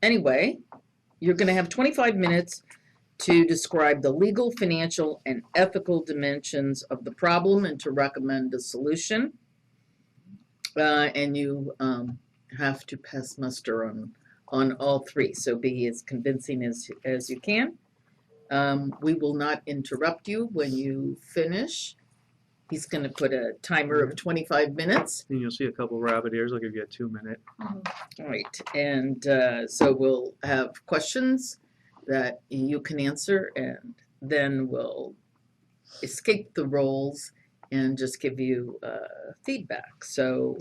Anyway, you're going to have 25 minutes to describe the legal, financial, and ethical dimensions of the problem and to recommend a solution. And you have to pass muster on all three, so be as convincing as you can. We will not interrupt you when you finish. He's going to put a timer of 25 minutes. And you'll see a couple rabbit ears. I'll give you a 2-minute. All right, and so we'll have questions that you can answer, and then we'll escape the roles and just give you feedback. So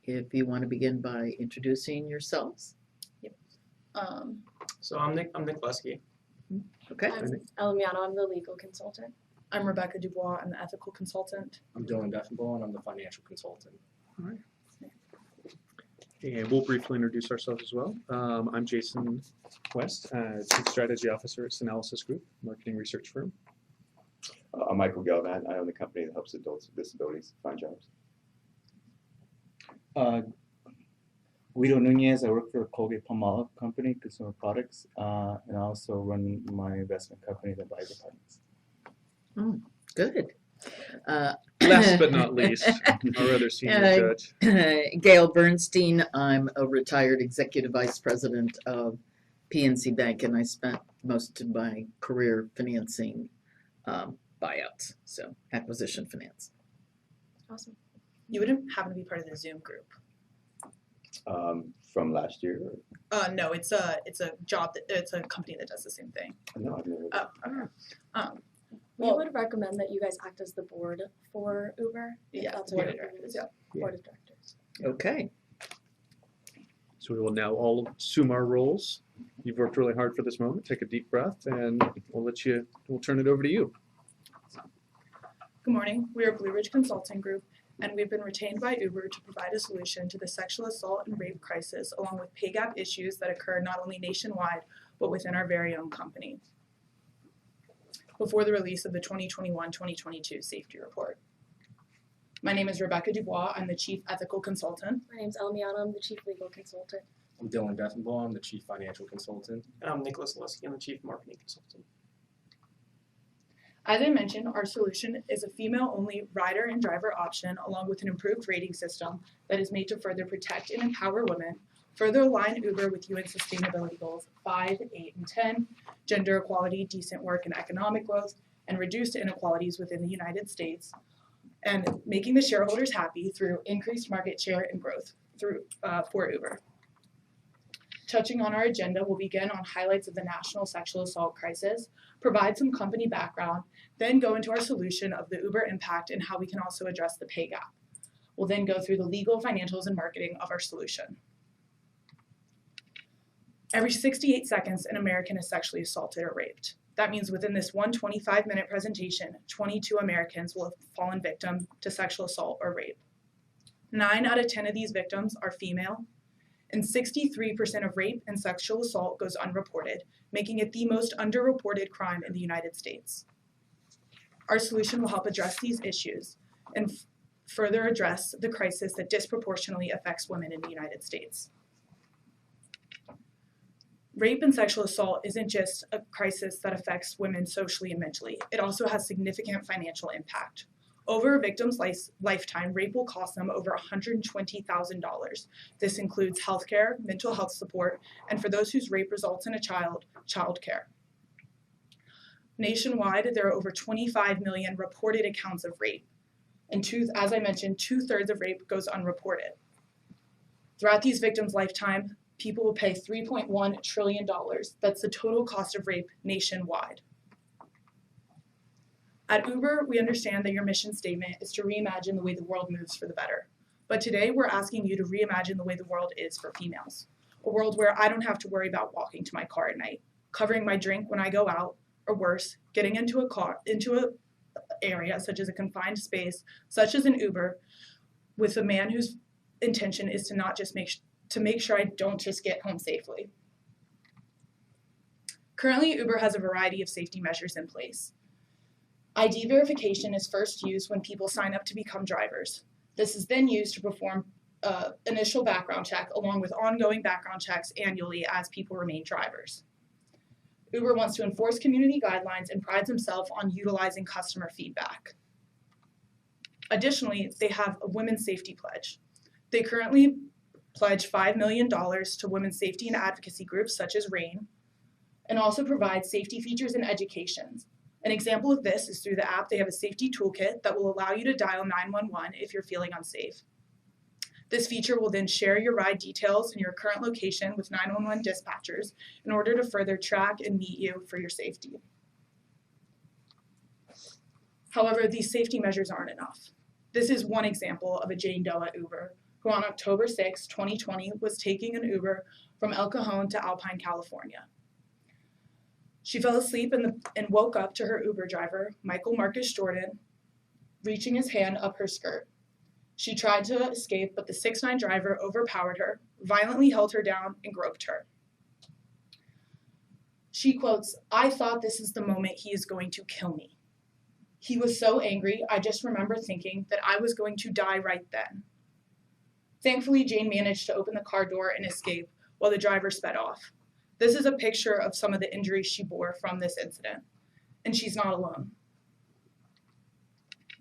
if you want to begin by introducing yourselves. Yep. So I'm Nick Lesky. Okay. I'm Elmiano, I'm the legal consultant. I'm Rebecca Dubois, I'm the ethical consultant. I'm Dylan Deffenbaugh, and I'm the financial consultant. All right. And we'll briefly introduce ourselves as well. I'm Jason West, Chief Strategy Officer at Synalysis Group, marketing research firm. I'm Michael Galvan. I own the company that helps adults with disabilities find jobs. Guido Nunez. I work for Colgate-Palmolive Company, Consumer Products, and I also run my investment company, the Buy Departments. Good. Last but not least, our other senior judge. Gail Bernstein. I'm a retired executive vice president of PNC Bank, and I spent most of my career financing buyouts, so acquisition finance. Awesome. You wouldn't happen to be part of the Zoom group? From last year? No, it's a job it's a company that does the same thing. No, I've never. Oh, okay. We Well- would recommend that you guys act as the board for Uber. if Yeah, that's board what of it directors, is. yeah. Board of directors. Okay. So we will now all assume our roles. You've worked really hard for this moment. Take a deep breath, and we'll turn it over to you. Good morning. We are Blue Ridge Consulting Group, and we've been retained by Uber to provide a solution to the sexual assault and rape crisis, along with pay gap issues that occur not only nationwide, but within our very own company, before the release of the 2021-2022 safety report. My name is Rebecca Dubois. I'm the Chief Ethical Consultant. My name's Elmiano, I'm the chief legal consultant. I'm Dylan Deffenbaugh, I'm the chief financial consultant. And I'm Nicholas Lesky, I'm the chief marketing consultant. As I mentioned, our solution is a female-only rider and driver option, along with an improved rating system that is made to further protect and empower women, further align Uber with UN sustainability goals 5, 8, and 10, gender equality, decent work, and economic growth, and reduce inequalities within the United States, and making the shareholders happy through increased market share and growth for Uber. Touching on our agenda, we'll begin on highlights of the national sexual assault crisis, provide some company background, then go into our solution of the Uber impact and how we can also address the pay gap. We'll then go through the legal, financials, and marketing of our solution. Every 68 seconds, an American is sexually assaulted or raped. That means within this 125-minute presentation, 22 Americans will have fallen victim to sexual assault or rape. 9 out of 10 of these victims are female, and 63% of rape and sexual assault goes unreported, making it the most underreported crime in the United States. Our solution will help address these issues and further address the crisis that disproportionately affects women in the United States. Rape and sexual assault isn't just a crisis that affects women socially and mentally. It also has significant financial impact. Over a victim's lifetime, rape will cost them over $120,000. This includes healthcare, mental health support, and for those whose rape results in a child, childcare. Nationwide, there are over 25 million reported accounts of rape. And as I mentioned, 2/3 of rape goes unreported. Throughout these victims' lifetime, people will pay $3.1 trillion. That's the total cost of rape nationwide. At Uber, we understand that your mission statement is to reimagine the way the world moves for the better. But today, we're asking you to reimagine the way the world is for females. A world where I don't have to worry about walking to my car at night, covering my drink when I go out, or worse, getting into an area such as a confined space, such as an Uber, with a man whose intention is to not just make sure I don't just get home safely. Currently, Uber has a variety of safety measures in place. ID verification is first used when people sign up to become drivers. This is then used to perform initial background check along with ongoing background checks annually as people remain drivers. Uber wants to enforce community guidelines and prides himself on utilizing customer feedback. Additionally, they have a women's safety pledge. They currently pledge $5 million to women's safety and advocacy groups such as RAIN, and also provide safety features and education. An example of this is through the app. They have a safety toolkit that will allow you to dial 911 if you're feeling unsafe. This feature will then share your ride details and your current location with 911 dispatchers in order to further track and meet you for your safety. However, these safety measures aren't enough. This is one example of a Jane Doe at Uber, who on October 6, 2020 was taking an Uber from El Cajon to Alpine, California. She fell asleep and woke up to her Uber driver, Michael Marcus Jordan, reaching his hand up her skirt. She tried to escape, but the 6'9" driver overpowered her, violently held her down, and groped her. She quotes, "I thought this is the moment he is going to kill me. He was so angry, I just remember thinking that I was going to die right then." Thankfully, Jane managed to open the car door and escape while the driver sped off. This is a picture of some of the injuries she bore from this incident, and she's not alone.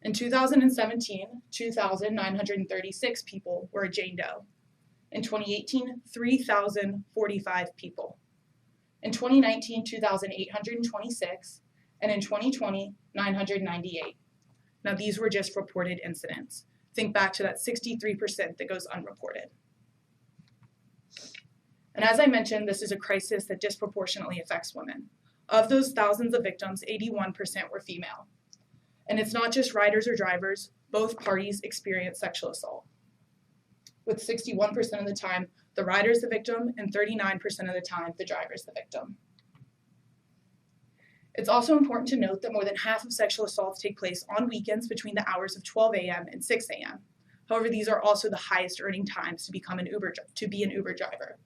In 2017, 2,936 people were a Jane Doe. In 2018, 3,045 people. In 2019, 2,826, and in 2020, 998. Now these were just reported incidents. Think back to that 63% that goes unreported. And as I mentioned, this is a crisis that disproportionately affects women. Of those thousands of victims, 81% were female. And it's not just riders or drivers, both parties experience sexual assault. With 61% of the time, the rider is the victim, and 39% of the time, the driver is the victim. It's also important to note that more than half of sexual assaults take place on weekends between the hours of 12 a.m. and 6 a.m. However, these are also the highest earning times to be an Uber driver.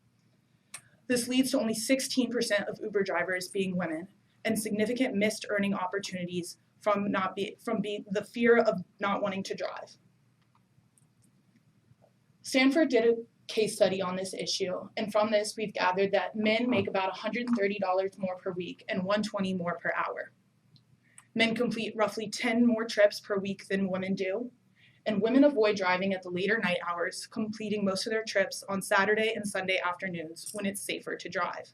This leads to only 16% of Uber drivers being women, and significant missed earning opportunities from the fear of not wanting to drive. Stanford did a case study on this issue, and from this we've gathered that men make about $130 more per week and $120 more per hour. Men complete roughly 10 more trips per week than women do, and women avoid driving at the later night hours, completing most of their trips on Saturday and Sunday afternoons when it's safer to drive.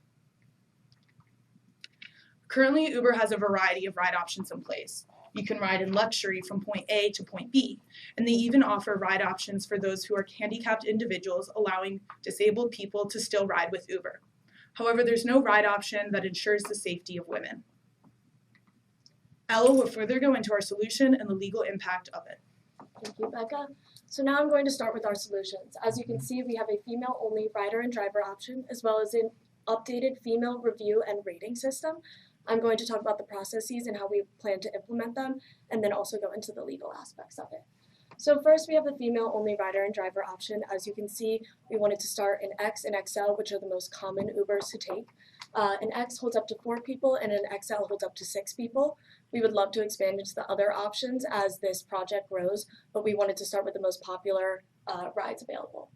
Currently, Uber has a variety of ride options in place. You can ride in luxury from point A to point B, and they even offer ride options for those who are handicapped individuals, allowing disabled people to still ride with Uber. However, there's no ride option that ensures the safety of women. Ella will further go into our solution and the legal impact of it. Thank you, Becca. So now I'm going to start with our solutions. As you can see, we have a female-only rider and driver option, as well as an updated female review and rating system. I'm going to talk about the processes and how we plan to implement them, and then also go into the legal aspects of it. So first, we have the female-only rider and driver option. As you can see, we wanted to start an X and XL, which are the most common Ubers to take. An X holds up to 4 people, and an XL holds up to 6 people. We would love to expand into the other options as this project grows, but we wanted to start with the most popular rides available.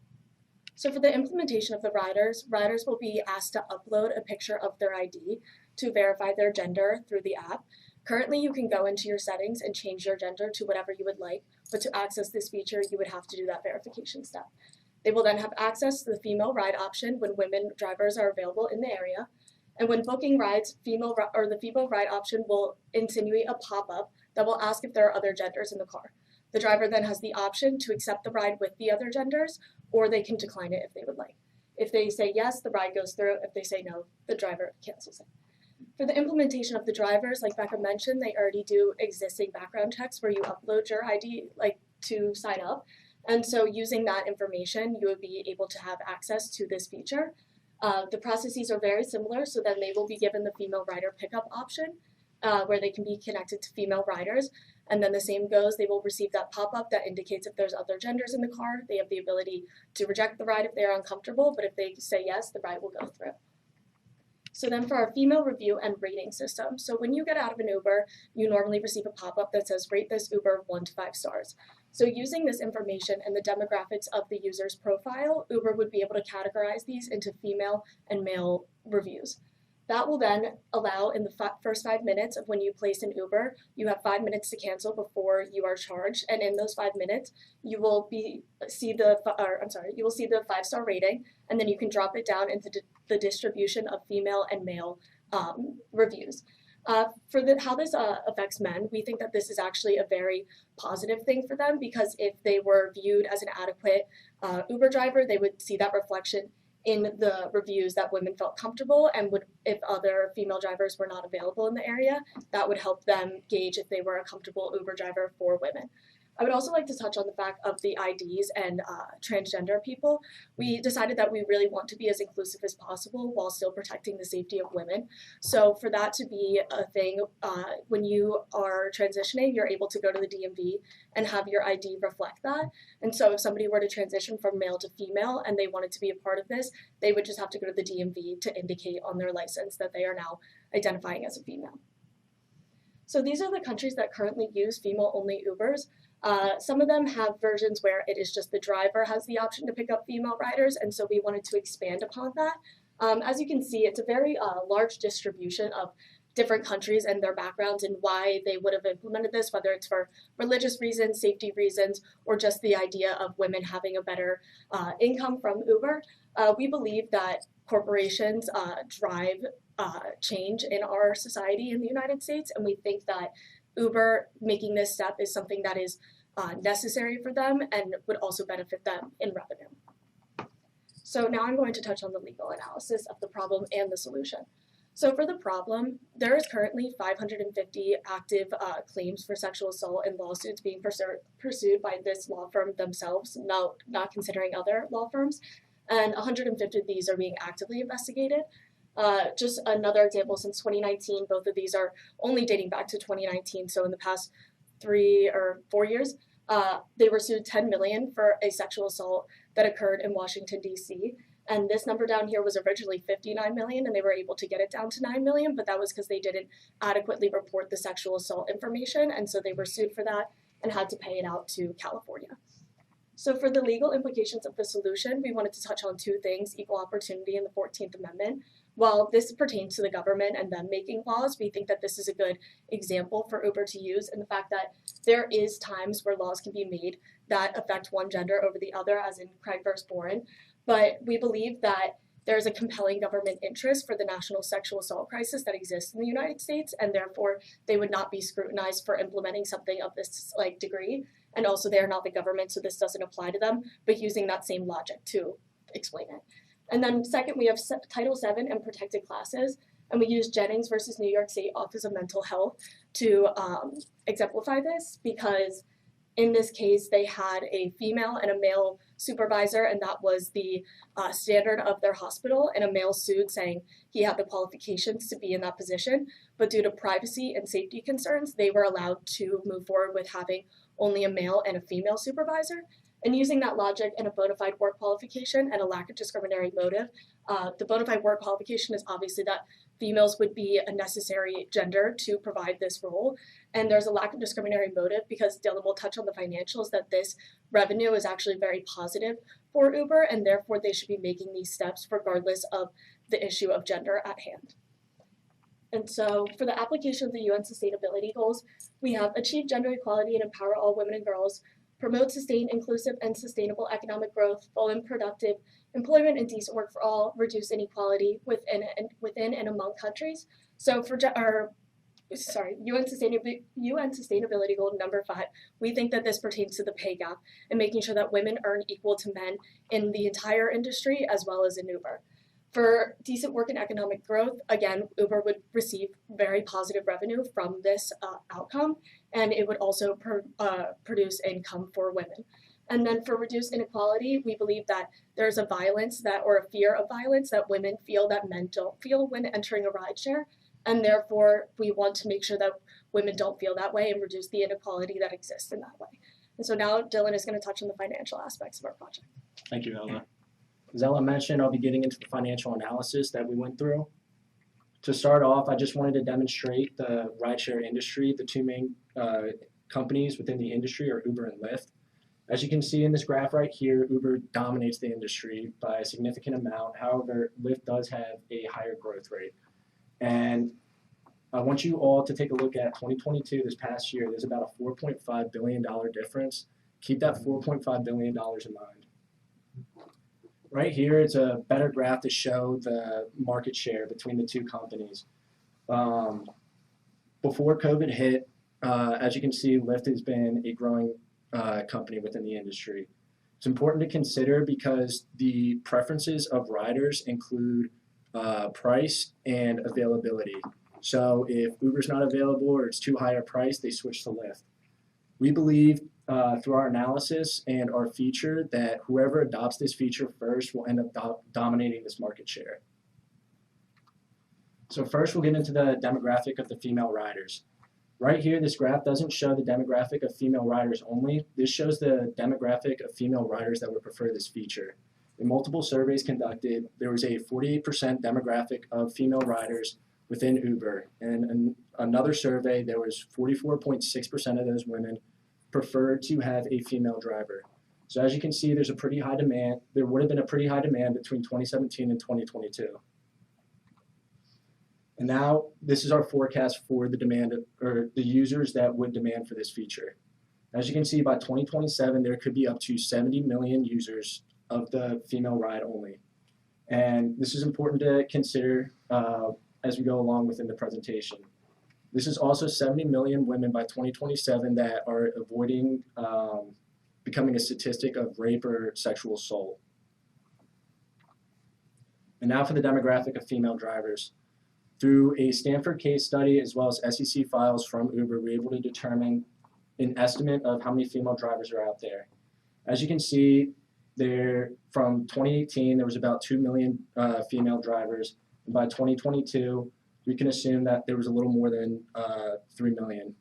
So for the implementation of the riders will be asked to upload a picture of their ID to verify their gender through the app. Currently, you can go into your settings and change your gender to whatever you would like, but to access this feature, you would have to do that verification step. They will then have access to the female ride option when women drivers are available in the area. And when booking rides, the female ride option will insinuate a pop-up that will ask if there are other genders in the car. The driver then has the option to accept the ride with the other genders, or they can decline it if they would like. If they say yes, the ride goes through. If they say no, the driver cancels it. For the implementation of the drivers, like Becca mentioned, they already do existing background checks where you upload your ID to sign up. And so using that information, you would be able to have access to this feature. The processes are very similar, so then they will be given the female rider pickup option where they can be connected to female riders. And then the same goes, they will receive that pop-up that indicates if there's other genders in the car. They have the ability to reject the ride if they're uncomfortable, but if they say yes, the ride will go through. So then for our female review and rating system. So when you get out of an Uber, you normally receive a pop-up that says, rate this Uber 1 to 5 stars. So using this information and the demographics of the user's profile, Uber would be able to categorize these into female and male reviews. That will then allow in the first 5 minutes of when you place an Uber, you have 5 minutes to cancel before you are charged, and in those 5 minutes, you will see the 5-star rating, and then you can drop it down into the distribution of female and male reviews. How this affects men, we think that this is actually a very positive thing for them, because if they were viewed as an adequate Uber driver, they would see that reflection in the reviews that women felt comfortable, and if other female drivers were not available in the area, that would help them gauge if they were a comfortable Uber driver for women. I would also like to touch on the fact of the IDs and transgender people. We decided that we really want to be as inclusive as possible while still protecting the safety of women. So for that to be a thing, when you are transitioning, you're able to go to the DMV and have your ID reflect that. And so if somebody were to transition from male to female and they wanted to be a part of this, they would just have to go to the DMV to indicate on their license that they are now identifying as a female. So these are the countries that currently use female-only Ubers. Some of them have versions where it is just the driver has the option to pick up female riders, and so we wanted to expand upon that. As you can see, it's a very large distribution of different countries and their backgrounds and why they would have implemented this, whether it's for religious reasons, safety reasons, or just the idea of women having a better income from Uber. We believe that corporations drive change in our society in the United States, and we think that Uber making this step is something that is necessary for them and would also benefit them in revenue. So now I'm going to touch on the legal analysis of the problem and the solution. So for the problem, there is currently 550 active claims for sexual assault and lawsuits being pursued by this law firm themselves, not considering other law firms, and 150 of these are being actively investigated. Just another example, since 2019, both of these are only dating back to 2019, so in the past 3 or 4 years, they were sued $10 million for a sexual assault that occurred in Washington, D.C., and this number down here was originally $59 million, and they were able to get it down to $9 million, but that was because they didn't adequately report the sexual assault information, and so they were sued for that and had to pay it out to California. So for the legal implications of the solution, we wanted to touch on 2 things: equal opportunity and the 14th Amendment. While this pertains to the government and them making laws, we think that this is a good example for Uber to use, and the fact that there is times where laws can be made that affect one gender over the other, as in Craig versus Boren. But we believe that there's a compelling government interest for the national sexual assault crisis that exists in the United States, and therefore they would not be scrutinized for implementing something of this degree. And also they are not the government, so this doesn't apply to them, but using that same logic to explain it. And then second, we have Title VII and protected classes, and we use Jennings versus New York State Office of Mental Health to exemplify this, because in this case, they had a female and a male supervisor, and that was the standard of their hospital, and a male sued saying he had the qualifications to be in that position, but due to privacy and safety concerns, they were allowed to move forward with having only a male and a female supervisor. And using that logic and a bona fide work qualification and a lack of discriminatory motive, the bona fide work qualification is obviously that females would be a necessary gender to provide this role. And there's a lack of discriminatory motive because Dylan will touch on the financials, that this revenue is actually very positive for Uber, and therefore they should be making these steps regardless of the issue of gender at hand. And so for the application of the UN Sustainability Goals, we have achieve gender equality and empower all women and girls, promote sustained, inclusive, and sustainable economic growth, full and productive employment and decent work for all, reduce inequality within and among countries. So for UN Sustainability Goal number 5, we think that this pertains to the pay gap and making sure that women earn equal to men in the entire industry as well as in Uber. For decent work and economic growth, again, Uber would receive very positive revenue from this outcome, and it would also produce income for women. And then for reduced inequality, we believe that there's a violence or a fear of violence that women feel that men don't feel when entering a rideshare, and therefore we want to make sure that women don't feel that way and reduce the inequality that exists in that way. And so now Dylan is going to touch on the financial aspects of our project. Thank you, Ella. As Ella mentioned, I'll be getting into the financial analysis that we went through. To start off, I just wanted to demonstrate the rideshare industry. The 2 main companies within the industry are Uber and Lyft. As you can see in this graph right here, Uber dominates the industry by a significant amount. However, Lyft does have a higher growth rate. And I want you all to take a look at 2022, this past year. There's about a $4.5 billion difference. Keep that $4.5 billion in mind. Right here, it's a better graph to show the market share between the two companies. Before COVID hit, as you can see, Lyft has been a growing company within the industry. It's important to consider because the preferences of riders include price and availability. So if Uber's not available or it's too high a price, they switch to Lyft. We believe through our analysis and our feature that whoever adopts this feature first will end up dominating this market share. So first we'll get into the demographic of the female riders. Right here, this graph doesn't show the demographic of female riders only. This shows the demographic of female riders that would prefer this feature. In multiple surveys conducted, there was a 48% demographic of female riders within Uber. And in another survey, there was 44.6% of those women preferred to have a female driver. So as you can see, there's a pretty high demand. There would have been a pretty high demand between 2017 and 2022. And now this is our forecast for the demand or the users that would demand for this feature. As you can see, by 2027, there could be up to 70 million users of the female ride only. And this is important to consider as we go along within the presentation. This is also 70 million women by 2027 that are avoiding becoming a statistic of rape or sexual assault. And now for the demographic of female drivers. Through a Stanford case study as well as SEC files from Uber, we're able to determine an estimate of how many female drivers are out there. As you can see, from 2018, there was about 2 million female drivers. And by 2022, we can assume that there was a little more than 3 million.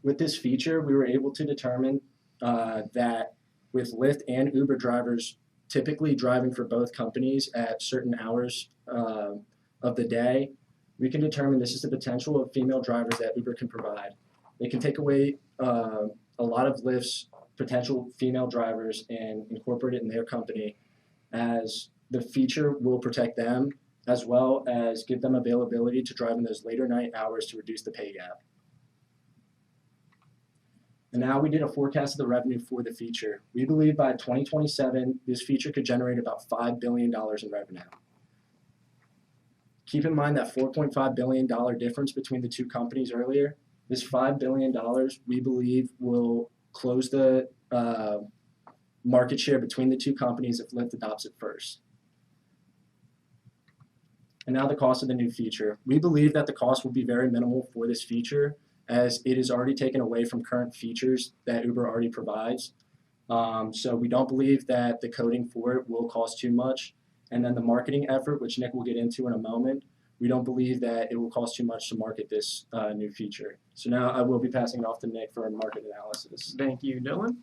With this feature, we were able to determine that with Lyft and Uber drivers typically driving for both companies at certain hours of the day, we can determine this is the potential of female drivers that Uber can provide. They can take away a lot of Lyft's potential female drivers and incorporate it in their company, as the feature will protect them as well as give them availability to drive in those later night hours to reduce the pay gap. And now we did a forecast of the revenue for the feature. We believe by 2027, this feature could generate about $5 billion in revenue. Keep in mind that $4.5 billion difference between the two companies earlier. This $5 billion, we believe, will close the market share between the two companies if Lyft adopts it first. And now the cost of the new feature. We believe that the cost will be very minimal for this feature, as it is already taken away from current features that Uber already provides. So we don't believe that the coding for it will cost too much. And then the marketing effort, which Nick will get into in a moment, we don't believe that it will cost too much to market this new feature. So now I will be passing it off to Nick for a market analysis. Thank you, Dylan.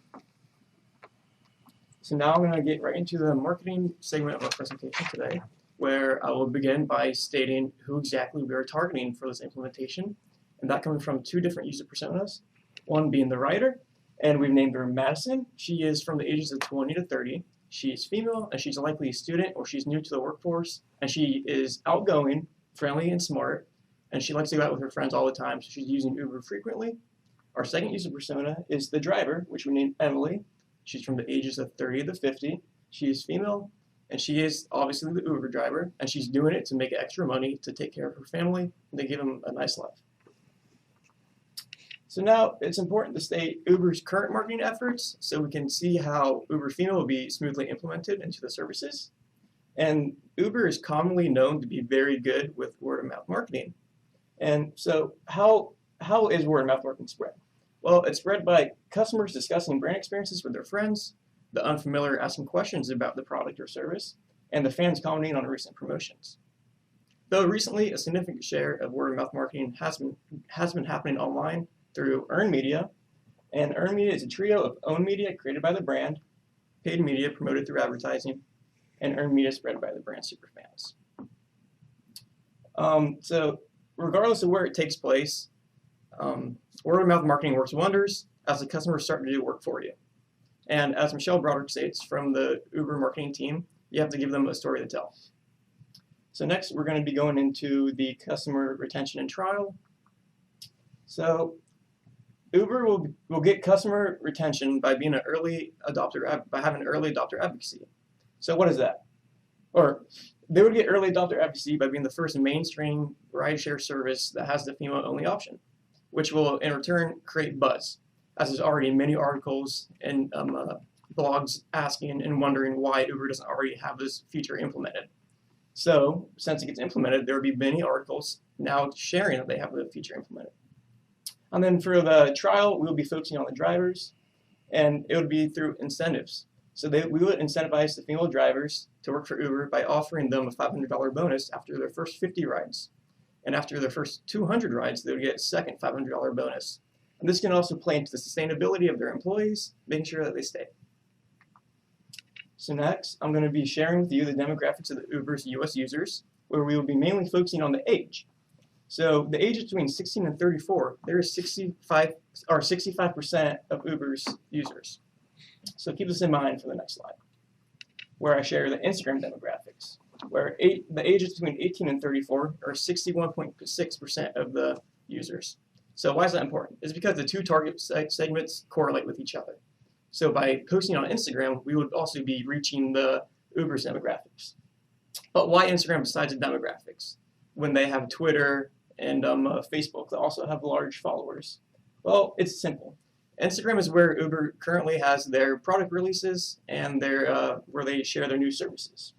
So now I'm going to get right into the marketing segment of our presentation today, where I will begin by stating who exactly we are targeting for this implementation. And that comes from two different user personas, one being the rider, and we've named her Madison. She is from the ages of 20 to 30. She is female, and she's likely a student or she's new to the workforce, and she is outgoing, friendly, and smart, and she likes to go out with her friends all the time, so she's using Uber frequently. Our second user persona is the driver, which we named Emily. She's from the ages of 30 to 50. She is female, and she is obviously the Uber driver, and she's doing it to make extra money to take care of her family and to give them a nice life. So now it's important to state Uber's current marketing efforts so we can see how Uber Female will be smoothly implemented into the services. And Uber is commonly known to be very good with word-of-mouth marketing. And so how is word-of-mouth marketing spread? Well, it's spread by customers discussing brand experiences with their friends, the unfamiliar asking questions about the product or service, and the fans commenting on recent promotions. Though recently a significant share of word-of-mouth marketing has been happening online through earned media, and earned media is a trio of owned media created by the brand, paid media promoted through advertising, and earned media spread by the brand superfans. So regardless of where it takes place, word-of-mouth marketing works wonders, as the customer is starting to do work for you. And as Michelle Broderick states from the Uber marketing team, you have to give them a story to tell. So next, we're going to be going into the customer retention and trial. So Uber will get customer retention by being an early adopter, by having early adopter advocacy. So what is that? Or they would get early adopter advocacy by being the first mainstream rideshare service that has the female-only option, which will in return create buzz, as there's already many articles and blogs asking and wondering why Uber doesn't already have this feature implemented. So since it gets implemented, there will be many articles now sharing that they have the feature implemented. And then for the trial, we'll be focusing on the drivers, and it would be through incentives. So we would incentivize the female drivers to work for Uber by offering them a $500 bonus after their first 50 rides. And after their first 200 rides, they would get a second $500 bonus. And this can also play into the sustainability of their employees, making sure that they stay. So next, I'm going to be sharing with you the demographics of the Uber's US users, where we will be mainly focusing on the age. So the ages between 16 and 34, there is 65% of Uber's users. So keep this in mind for the next slide, where I share the Instagram demographics, where the ages between 18 and 34 are 61.6% of the users. So why is that important? It's because the two target segments correlate with each other. So by posting on Instagram, we would also be reaching the Uber's demographics. But why Instagram besides the demographics? When they have Twitter and Facebook that also have large followers? Well, it's simple. Instagram is where Uber currently has their product releases and their where they share their new services.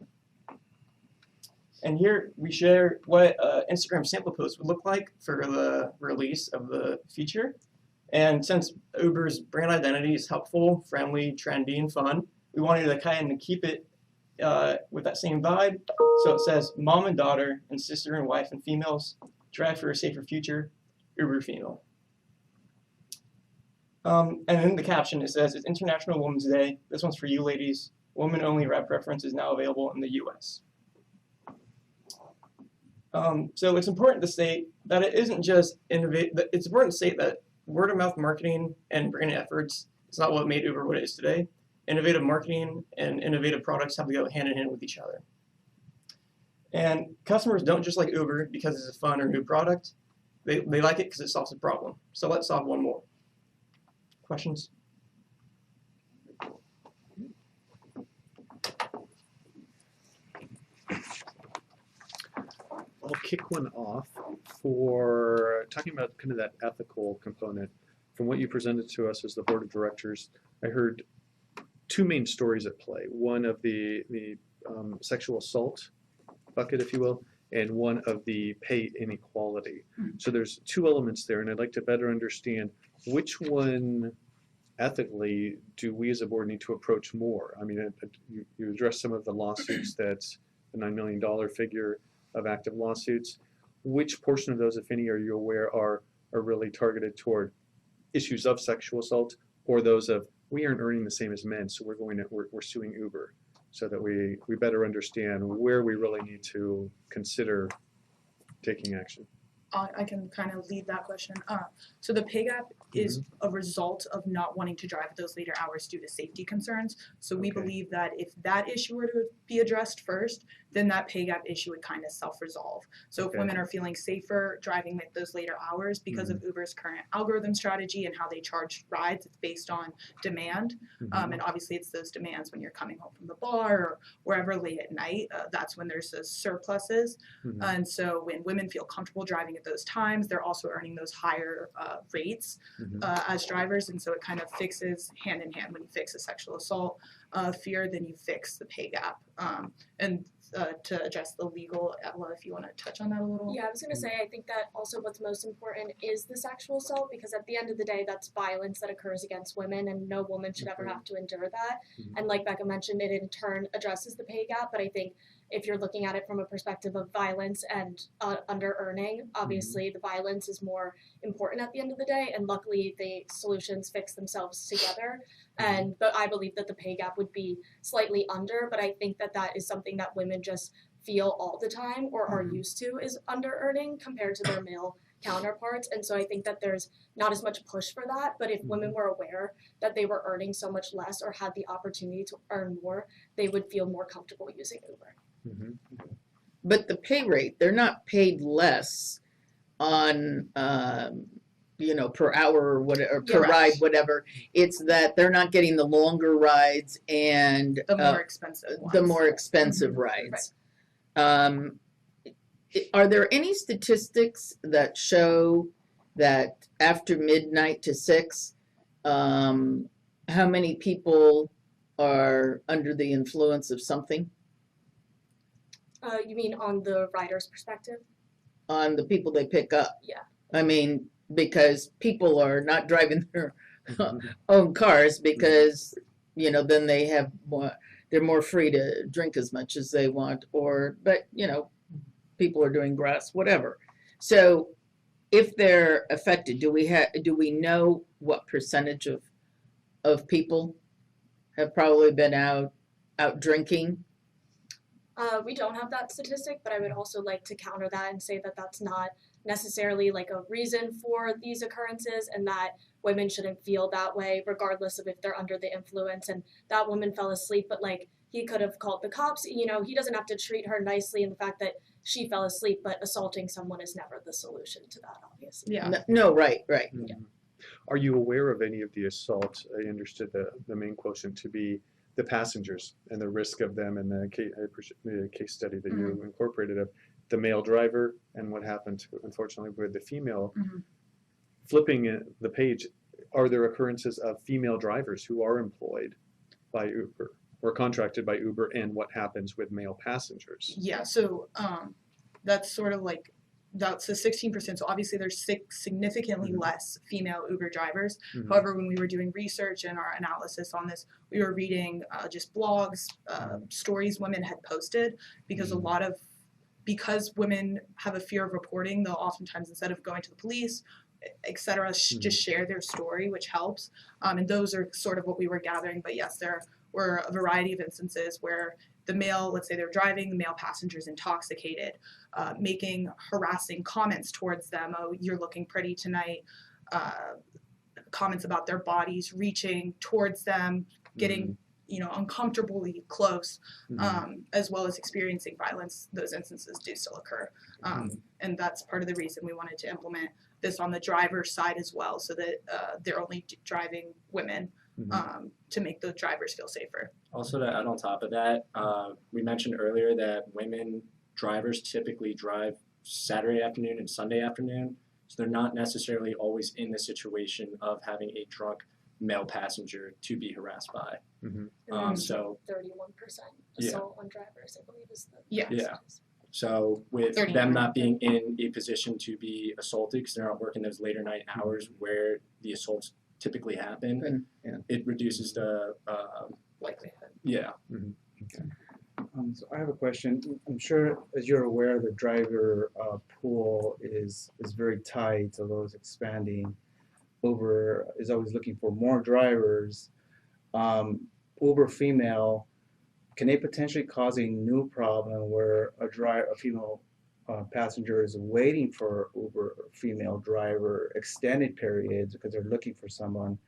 And here we share what Instagram sample post would look like for the release of the feature. And since Uber's brand identity is helpful, friendly, trendy, and fun, we wanted to kind of keep it with that same vibe. So it says, mom and daughter and sister and wife and females drive for a safer future, Uber female. And in the caption it says, it's International Women's Day. This one's for you ladies. Woman-only ride preference is now available in the US. So it's important to state that it isn't just it's important to state that word-of-mouth marketing and branding efforts is not what made Uber what it is today. Innovative marketing and innovative products have to go hand in hand with each other. And customers don't just like Uber because it's a fun or new product. They like it because it solves a problem. So let's solve one more. Questions? I'll kick one off for talking about kind of that ethical component. From what you presented to us as the board of directors, I heard two main stories at play. One of the sexual assault bucket, if you will, and one of the pay inequality. So there's two elements there, and I'd like to better understand which one ethically do we as a board need to approach more. I mean, you addressed some of the lawsuits, that's the $9 million figure of active lawsuits. Which portion of those, if any, are you aware are really targeted toward issues of sexual assault, or those of we aren't earning the same as men, so we're suing Uber, so that we better understand where we really need to consider taking action? I can kind of lead that question. So the pay gap is a result of not wanting to drive at those later hours due to safety concerns. So we believe that if that issue were to be addressed first, then that pay gap issue would kind of self-resolve. So if women are feeling safer driving at those later hours because of Uber's current algorithm strategy and how they charge rides, it's based on demand. And obviously it's those demands when you're coming home from the bar or wherever late at night, that's when there's those surpluses. And so when women feel comfortable driving at those times, they're also earning those higher rates as drivers. And so it kind of fixes hand in hand. When you fix a sexual assault fear, then you fix the pay gap. And to address the legal, Ella, if you want to touch on that a little. Yeah, I was going to say, I think that also what's most important is the sexual assault, because at the end of the day, that's violence that occurs against women, and no woman should ever have to endure that. And like Becca mentioned, it in turn addresses the pay gap, but I think if you're looking at it from a perspective of violence and under-earning, obviously the violence is more important at the end of the day, and luckily the solutions fix themselves together. But I believe that the pay gap would be slightly under, but I think that that is something that women just feel all the time or are used to, is under-earning compared to their male counterparts. And so I think that there's not as much push for that. But if women were aware that they were earning so much less or had the opportunity to earn more, they would feel more comfortable using Uber. Mm-hmm. But the pay rate, they're not paid less on, per hour or whatever, per Correct. ride, whatever. It's that they're not getting the longer rides and The more expensive ones. the more expensive rides. Are there any statistics that show that after midnight to 6, how many people are under the influence of something? You mean on the rider's perspective? On the people they pick up? Yeah. I mean, because people are not driving their own cars because, then they have more, they're more free to drink as much as they want, but people are doing grass, whatever. So if they're affected, do we know what percentage of people have probably been out drinking? We don't have that statistic, but I would also like to counter that and say that that's not necessarily like a reason for these occurrences, and that women shouldn't feel that way regardless of if they're under the influence. And that woman fell asleep, but he could have called the cops. He doesn't have to treat her nicely in the fact that she fell asleep, but assaulting someone is never the solution to that, obviously. Yeah. No, right. Mm-hmm. Yeah. Are you aware of any of the assaults? I understood the main quotient to be the passengers and the risk of them, and the case study that you incorporated of the male driver and what happened, unfortunately, with the female. Flipping the page, are there occurrences of female drivers who are employed by Uber or contracted by Uber, and what happens with male passengers? Yeah, so that's sort of that's the 16%. So obviously there's significantly less female Uber drivers. However, when we were doing research and our analysis on this, we were reading just blogs, stories women had posted, because because women have a fear of reporting, they'll oftentimes, instead of going to the police, etc., just share their story, which helps. And those are sort of what we were gathering. But yes, there were a variety of instances where the male, let's say they're driving, the male passenger's intoxicated, making harassing comments towards them. Oh, you're looking pretty tonight. Comments about their bodies, reaching towards them, getting uncomfortably close, as well as experiencing violence. Those instances do still occur. And that's part of the reason we wanted to implement this on the driver's side as well, so that they're only driving women, to make the drivers feel safer. Also, to add on top of that, we mentioned earlier that women drivers typically drive Saturday afternoon and Sunday afternoon, so they're not necessarily always in the situation of having a drunk male passenger to be harassed by. So 31% assault on drivers, I believe, is the Yeah. So with them not being in a position to be assaulted because they're not working those later night hours where the assaults typically happen, it reduces the likelihood. Yeah. So I have a question. I'm sure, as you're aware, the driver pool is very tight, although it's expanding. Uber is always looking for more drivers. Uber female, can they potentially cause a new problem where a female passenger is waiting for Uber female driver extended periods because they're looking for someone,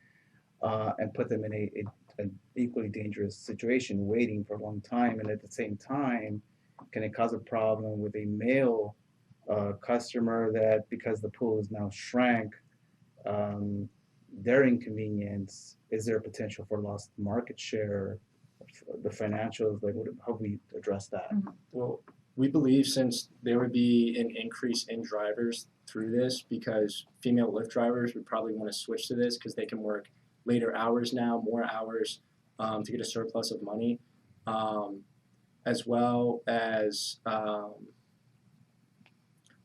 and put them in an equally dangerous situation, waiting for a long time? And at the same time, can it cause a problem with a male customer that, because the pool is now shrank, their inconvenience, is there potential for lost market share, the financials, how we address that? Well, we believe since there would be an increase in drivers through this, because female Lyft drivers would probably want to switch to this because they can work later hours now, more hours, to get a surplus of money, as well as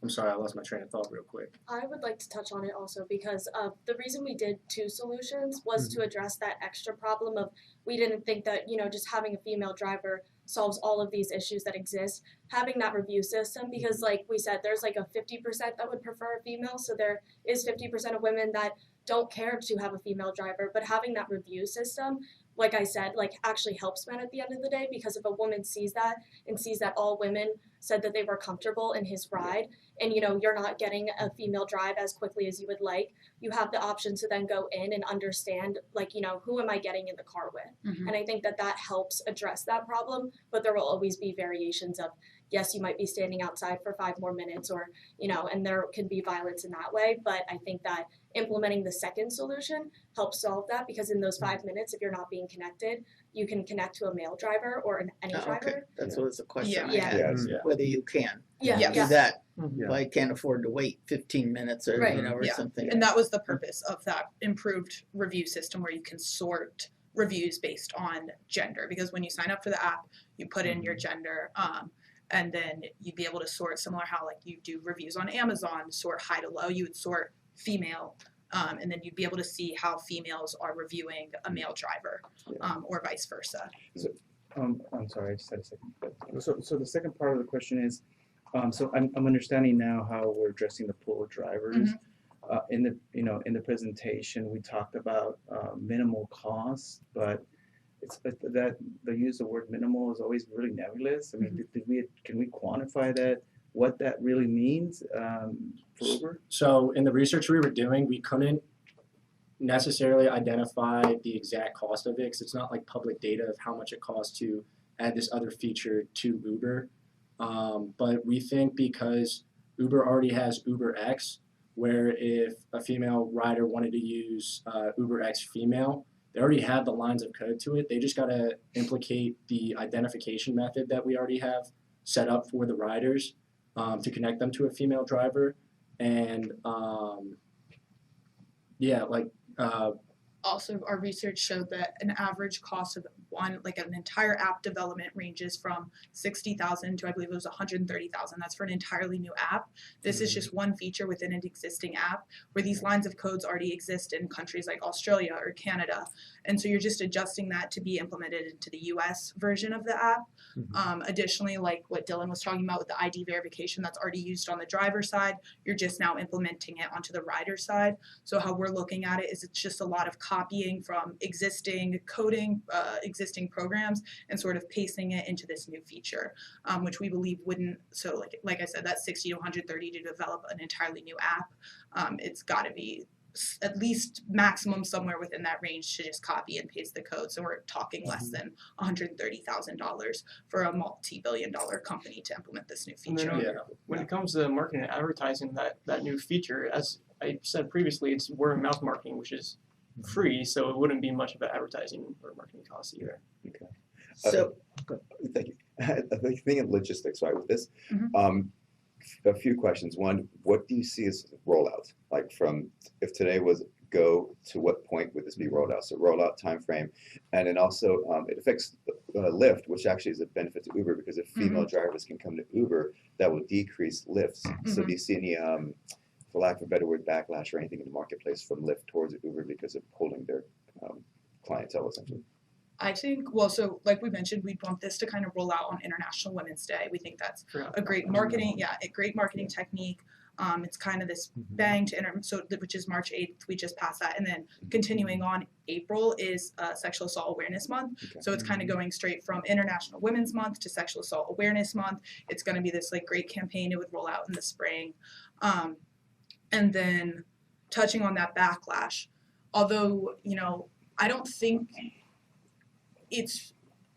I'm sorry, I lost my train of thought real quick. I would like to touch on it also because the reason we did 2 solutions was to address that extra problem of, we didn't think that, just having a female driver solves all of these issues that exist. Having that review system, because like we said, there's like a 50% that would prefer a female, so there is 50% of women that don't care to have a female driver, but having that review system, like I said, like actually helps men at the end of the day, because if a woman sees that and sees that all women said that they were comfortable in his ride, and you're not getting a female drive as quickly as you would like, you have the option to then go in and understand, like, who am I getting in the car with? Mhm. And I think that that helps address that problem, but there will always be variations of, yes, you might be standing outside for 5 more minutes, or, and there can be violence in that way. But I think that implementing the second solution helps solve that, because in those 5 minutes, if you're not being connected, you can connect to a male driver or any Okay, driver. that's what was the question Yeah. I Yeah. had, Yes. Yeah. whether you can Yeah. do that. Yeah. If I can't afford to wait 15 minutes or, Right. or Yeah. something. And that was the purpose of that improved review system, where you can sort reviews based on gender. Because when you sign up for the app, you put in your gender, and then you'd be able to sort, similar how like you do reviews on Amazon, sort high to low, you would sort female, and then you'd be able to see how females are reviewing a male driver, or vice versa. I'm sorry, I just had a second. So the second part of the question is, so I'm understanding now how we're addressing the pool of drivers. In the presentation, we talked about minimal costs, but that the use of the word minimal is always really nebulous. I mean, can we quantify that? What that really means for Uber? So in the research we were doing, we couldn't necessarily identify the exact cost of it, because it's not like public data of how much it costs to add this other feature to Uber. But we think because Uber already has UberX, where if a female rider wanted to use UberX female, they already have the lines of code to it. They just got to implicate the identification method that we already have set up for the riders to connect them to a female driver. And Also, our research showed that an average cost of an entire app development ranges from $60,000 to, I believe it was $130,000. That's for an entirely new app. This is just one feature within an existing app, where these lines of codes already exist in countries like Australia or Canada. And so you're just adjusting that to be implemented into the US version of the app. Additionally, like what Dylan was talking about with the ID verification that's already used on the driver side, you're just now implementing it onto the rider side. So how we're looking at it is it's just a lot of copying from existing coding, existing programs, and sort of pasting it into this new feature, which we believe wouldn't. So like I said, that 60 to 130 to develop an entirely new app. It's got to be at least maximum somewhere within that range to just copy and paste the code. So we're talking less than $130,000 for a multi-billion-dollar company to implement this new And then feature. when it comes to marketing and advertising that new feature, as I said previously, it's word of mouth marketing, which is free, so it wouldn't be much of an advertising or marketing cost either. Okay. So, Thank you. I think thinking of logistics, right, with this. Mhm. A few questions. One, what do you see as rollout? Like from, if today was go, to what point would this be rolled out? So rollout time frame. And then also it affects Lyft, which actually is a benefit to Uber, because if female drivers can come to Uber, that will decrease Lyfts. So do you see any, for lack of a better word, backlash or anything in the marketplace from Lyft towards Uber because of pulling their clientele essentially? I think, well, so like we mentioned, we'd want this to kind of roll out on International Women's Day. We think that's a great marketing, technique. It's kind of this bang to which is March 8th. We just passed that, and then continuing on, April is Sexual Assault Awareness Month. Okay. So it's kind of going straight from International Women's Month to Sexual Assault Awareness Month. It's going to be this like great campaign. It would roll out in the spring, and then touching on that backlash. Although I don't think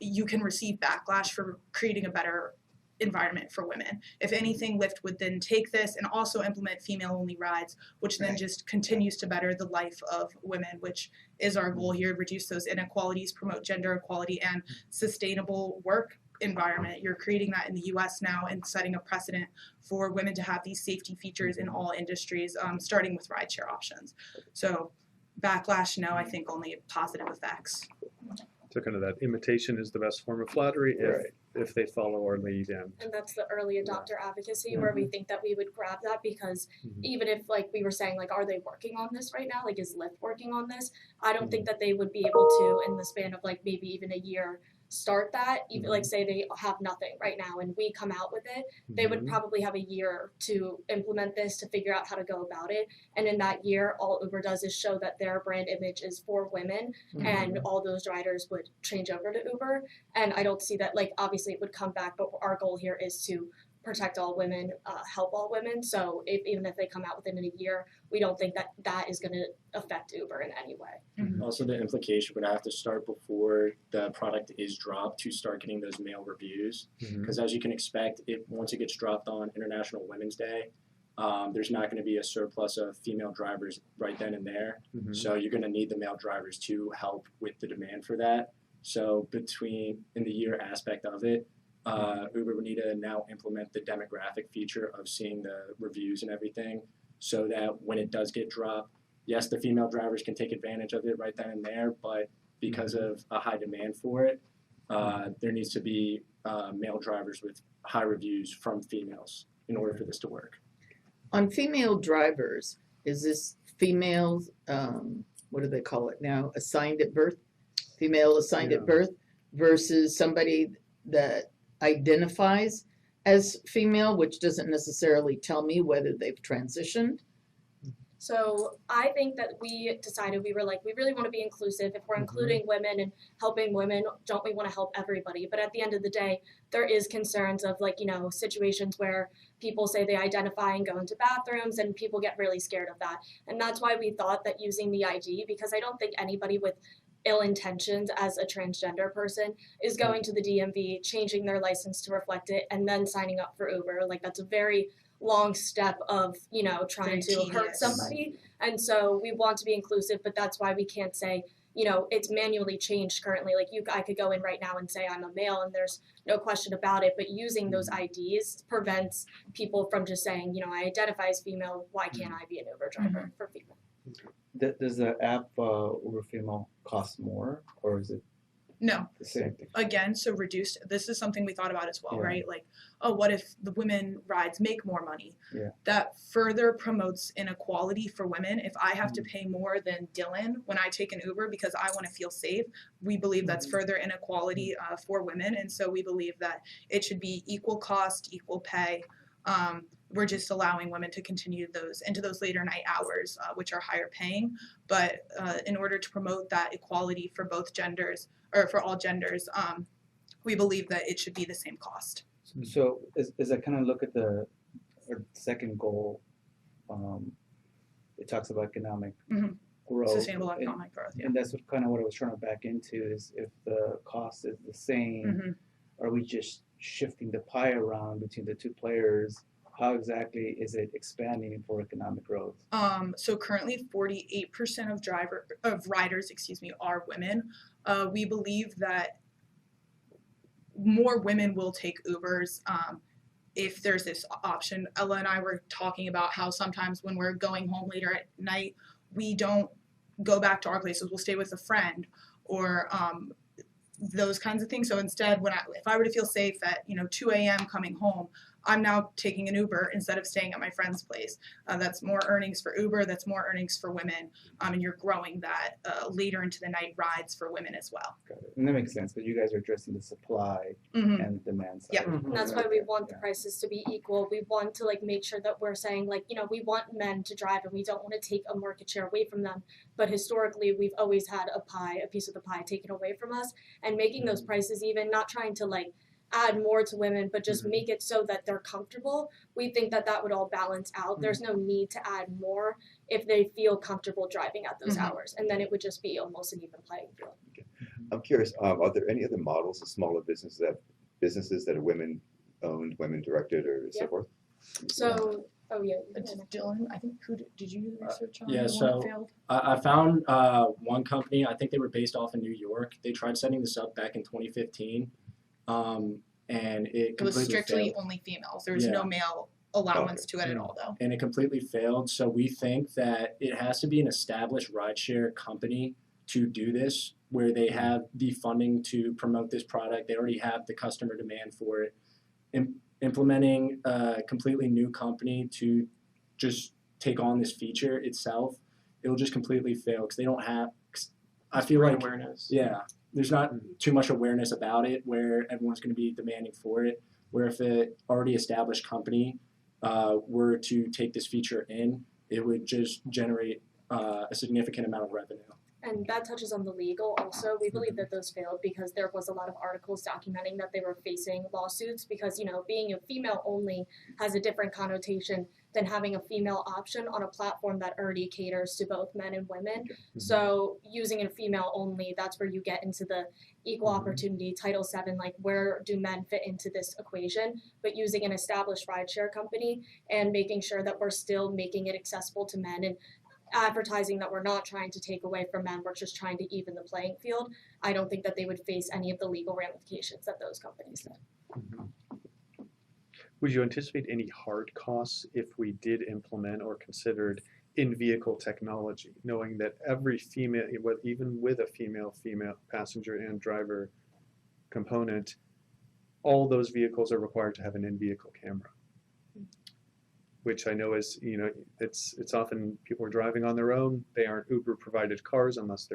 you can receive backlash for creating a better environment for women. If anything, Lyft would then take this and also implement female-only rides, which then just continues to better the life of women, which is our goal here: reduce those inequalities, promote gender equality, and sustainable work environment. You're creating that in the U.S. now and setting a precedent for women to have these safety features in all industries, starting with rideshare options. So backlash, no, I think only positive effects. So kind of that imitation is the best form of flattery if they follow our lead. And that's the early adopter advocacy, where we think that we would grab that, because even if, like we were saying, like, are they working on this right now? Like, is Lyft working on this? I don't think that they would be able to, in the span of like maybe even a year, start that, even like say they have nothing right now and we come out with it, they would probably have a year to implement this, to figure out how to go about it. And in that year, all Uber does is show that their brand image is for women, and all those riders would change over to Uber. And I don't see that, like, obviously it would come back, but our goal here is to protect all women, help all women. So even if they come out within a year, we don't think that that is going to affect Uber in any way. Also, the implication would have to start before the product is dropped to start getting those male reviews. Because as you can expect, once it gets dropped on International Women's Day, there's not going to be a surplus of female drivers right then and there. So you're going to need the male drivers to help with the demand for that. So in the year aspect of it, Uber would need to now implement the demographic feature of seeing the reviews and everything, so that when it does get dropped, yes, the female drivers can take advantage of it right then and there, but because of a high demand for it, there needs to be male drivers with high reviews from females in order for this to work. On female drivers, is this female, what do they call it now, assigned at birth? Female assigned at birth versus somebody that identifies as female, which doesn't necessarily tell me whether they've transitioned? So I think that we decided, we were like, we really want to be inclusive. If we're including women and helping women, don't we want to help everybody? But at the end of the day, there is concerns of, like, you know, situations where people say they identify and go into bathrooms, and people get really scared of that. And that's why we thought that using the ID, because I don't think anybody with ill intentions as a transgender person is going to the DMV, changing their license to reflect it, and then signing up for Uber. Like, that's a very long step of, you know, trying to hurt somebody. And so we want to be inclusive, but that's why we can't say, you know, it's manually changed currently. Like, I could go in right now and say I'm a male, and there's no question about it, but using those IDs prevents people from just saying, you know, I identify as female, why can't I be an Uber driver for female? Does the app Uber Female cost more, or is it No. the same thing? Again, so reduced, this is something we thought about as well, Yeah. right? Like, oh, what if the women rides make more money? Yeah. That further promotes inequality for women. If I have to pay more than Dylan when I take an Uber because I want to feel safe, we believe that's further inequality for women. And so we believe that it should be equal cost, equal pay. We're just allowing women to continue into those later night hours, which are higher paying. But in order to promote that equality for both genders, or for all genders, we believe that it should be the same cost. So as I kind of look at the second goal, it talks about economic growth. Sustainable economic growth, yeah. And that's what I was trying to back into, is if the cost is the same, are we just shifting the pie around between the two players? How exactly is it expanding for economic growth? So currently 48% of riders are women. We believe that more women will take Ubers if there's this option. Ella and I were talking about how sometimes when we're going home later at night, we don't go back to our places, we'll stay with a friend, or those kinds of things. So instead, if I were to feel safe at 2 a.m. coming home, I'm now taking an Uber instead of staying at my friend's place. That's more earnings for Uber, that's more earnings for women, and you're growing that later into the night rides for women as well. Got it. And that makes sense, because you guys are addressing the supply and demand side. Yep. And that's why we want the prices to be equal. We want to make sure that we're saying we want men to drive, and we don't want to take a market share away from them. But historically, we've always had a piece of the pie taken away from us, and making those prices even, not trying to add more to women, but just make it so that they're comfortable. We think that would all balance out. There's no need to add more if they feel comfortable driving at those hours, and then it would just be almost an even playing field. I'm curious, are there any other models of smaller businesses that are women owned, women directed, or so forth? So, Dylan, I think, did you do the research on yeah, the so one that failed? I found one company, I think they were based off in New York. They tried setting this up back in 2015. And it was strictly failed. only females. There was no male allowance to it at all, though. And it completely failed. So we think that it has to be an established rideshare company to do this, where they have the funding to promote this product. They already have the customer demand for it. Implementing a completely new company to just take on this feature itself, it will just completely fail, because they don't have. I feel like awareness. Yeah. there's not too much awareness about it where everyone's going to be demanding for it. Where if an already established company were to take this feature in, it would just generate a significant amount of revenue. And that touches on the legal also. We believe that those failed because there was a lot of articles documenting that they were facing lawsuits because, you know, being a female only has a different connotation than having a female option on a platform that already caters to both men and women. So using a female only, that's where you get into the equal opportunity, Title VII, like where do men fit into this equation? But using an established rideshare company and making sure that we're still making it accessible to men and advertising that we're not trying to take away from men, we're just trying to even the playing field. I don't think that they would face any of the legal ramifications that those companies did. Would you anticipate any hard costs if we did implement or considered in-vehicle technology, knowing that every female, even with a female passenger and driver component, all those vehicles are required to have an in-vehicle camera? Which I know is, you know, it's often people are driving on their own. They aren't Uber provided cars unless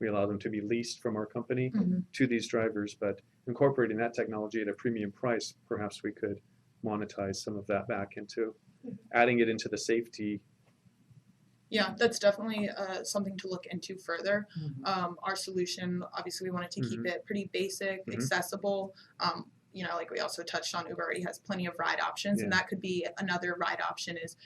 we allow them to be leased from our company to these drivers. But incorporating that technology at a premium price, perhaps we could monetize some of that back into adding it into the safety. Yeah, that's definitely something to look into further. Our solution, obviously, we wanted to keep it pretty basic, accessible. You know, like we also touched on, Uber already has plenty of ride options, and that could be another ride option is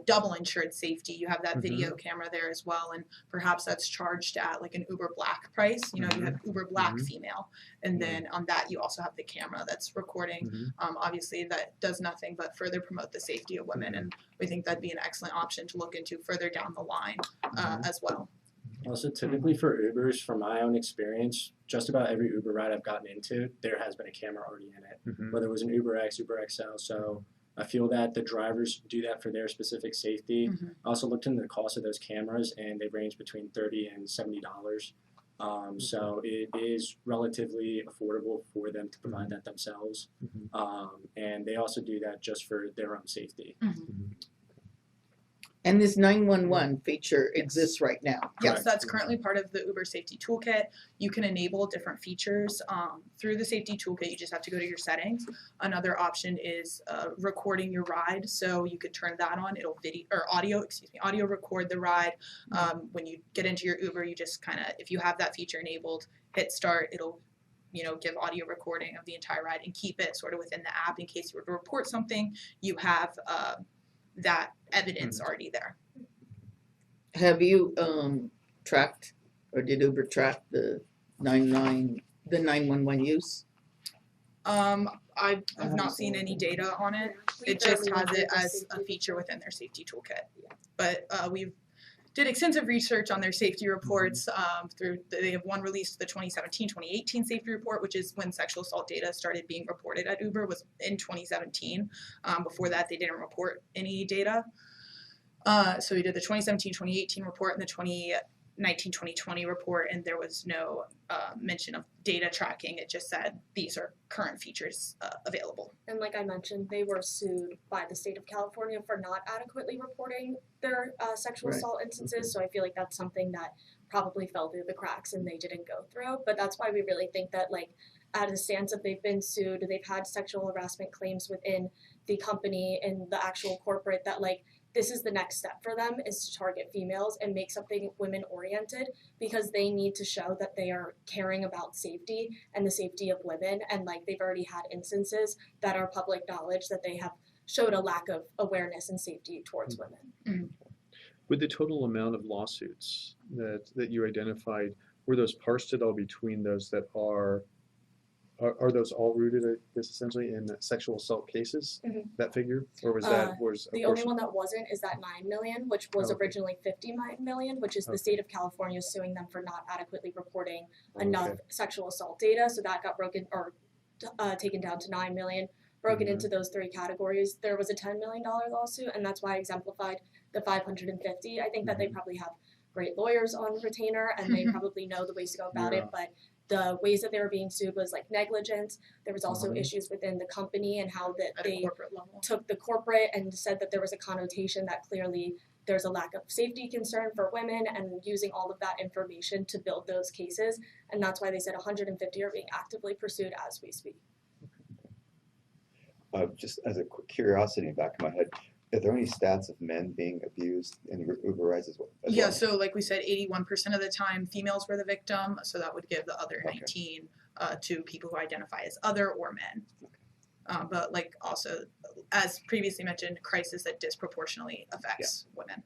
double insured safety. You have that video camera there as well, and perhaps that's charged at like an Uber Black price. You know, you have Uber Black female, and then on that you also have the camera that's recording. Obviously, that does nothing but further promote the safety of women, and we think that'd be an excellent option to look into further down the line as well. Also, typically for Ubers, from my own experience, just about every Uber ride I've gotten into, there has been a camera already in it, whether it was an Uber X, Uber XL. So I feel that the drivers do that for their specific safety. I also looked into the cost of those cameras, and they range between $30 and $70. So it is relatively affordable for them to provide that themselves. And they also do that just for their own safety. And this 911 feature exists right now. Yes, that's currently part of the Uber Safety Toolkit. You can enable different features through the Safety Toolkit. You just have to go to your settings. Another option is recording your ride. So you could turn that on. It'll audio record the ride. When you get into your Uber, you just kind of, if you have that feature enabled, hit start. It'll, you know, give audio recording of the entire ride and keep it sort of within the app in case you were to report something. You have that evidence already there. Have you tracked, or did Uber track the 911 use? I have not seen any data on it. It just has it as a feature within their safety toolkit. But we did extensive research on their safety reports. They have one released, the 2017-2018 safety report, which is when sexual assault data started being reported at Uber, was in 2017. Before that, they didn't report any data. So we did the 2017-2018 report and the 2019-2020 report, and there was no mention of data tracking. It just said these are current features available. And like I mentioned, they were sued by the state of California for not adequately reporting their sexual assault instances. So I feel like that's something that probably fell through the cracks and they didn't go through. But that's why we really think that, like, at a stance of they've been sued, they've had sexual harassment claims within the company and the actual corporate, that like this is the next step for them, is to target females and make something women oriented, because they need to show that they are caring about safety and the safety of women. And like they've already had instances that are public knowledge that they have showed a lack of awareness and safety towards women. With the total amount of lawsuits that you identified, were those parsed at all between those that are those all rooted, I guess, essentially in sexual assault cases, that figure? Or was that, the only one that wasn't is that 9 million, which was originally 59 million, which is the state of California suing them for not adequately reporting enough sexual assault data. So that got broken or taken down to 9 million, broken into those three categories. There was a $10 million lawsuit, and that's why I exemplified the 550. I think that they probably have great lawyers on retainer, and they probably know the ways to go about it, but the ways that they were being sued was like negligence. There was also issues within the company and how that they took the corporate and said that there was a connotation that clearly there's a lack of safety concern for women, and using all of that information to build those cases. And that's why they said 150 are being actively pursued as we speak. Just as a quick curiosity in the back of my head, are there any stats of men being abused in Uber rides as well? Yeah, so like we said, 81% of the time females were the victim, so that would give the other Okay. 19 to people who identify as other or men. But like also, as previously mentioned, crisis that disproportionately affects women.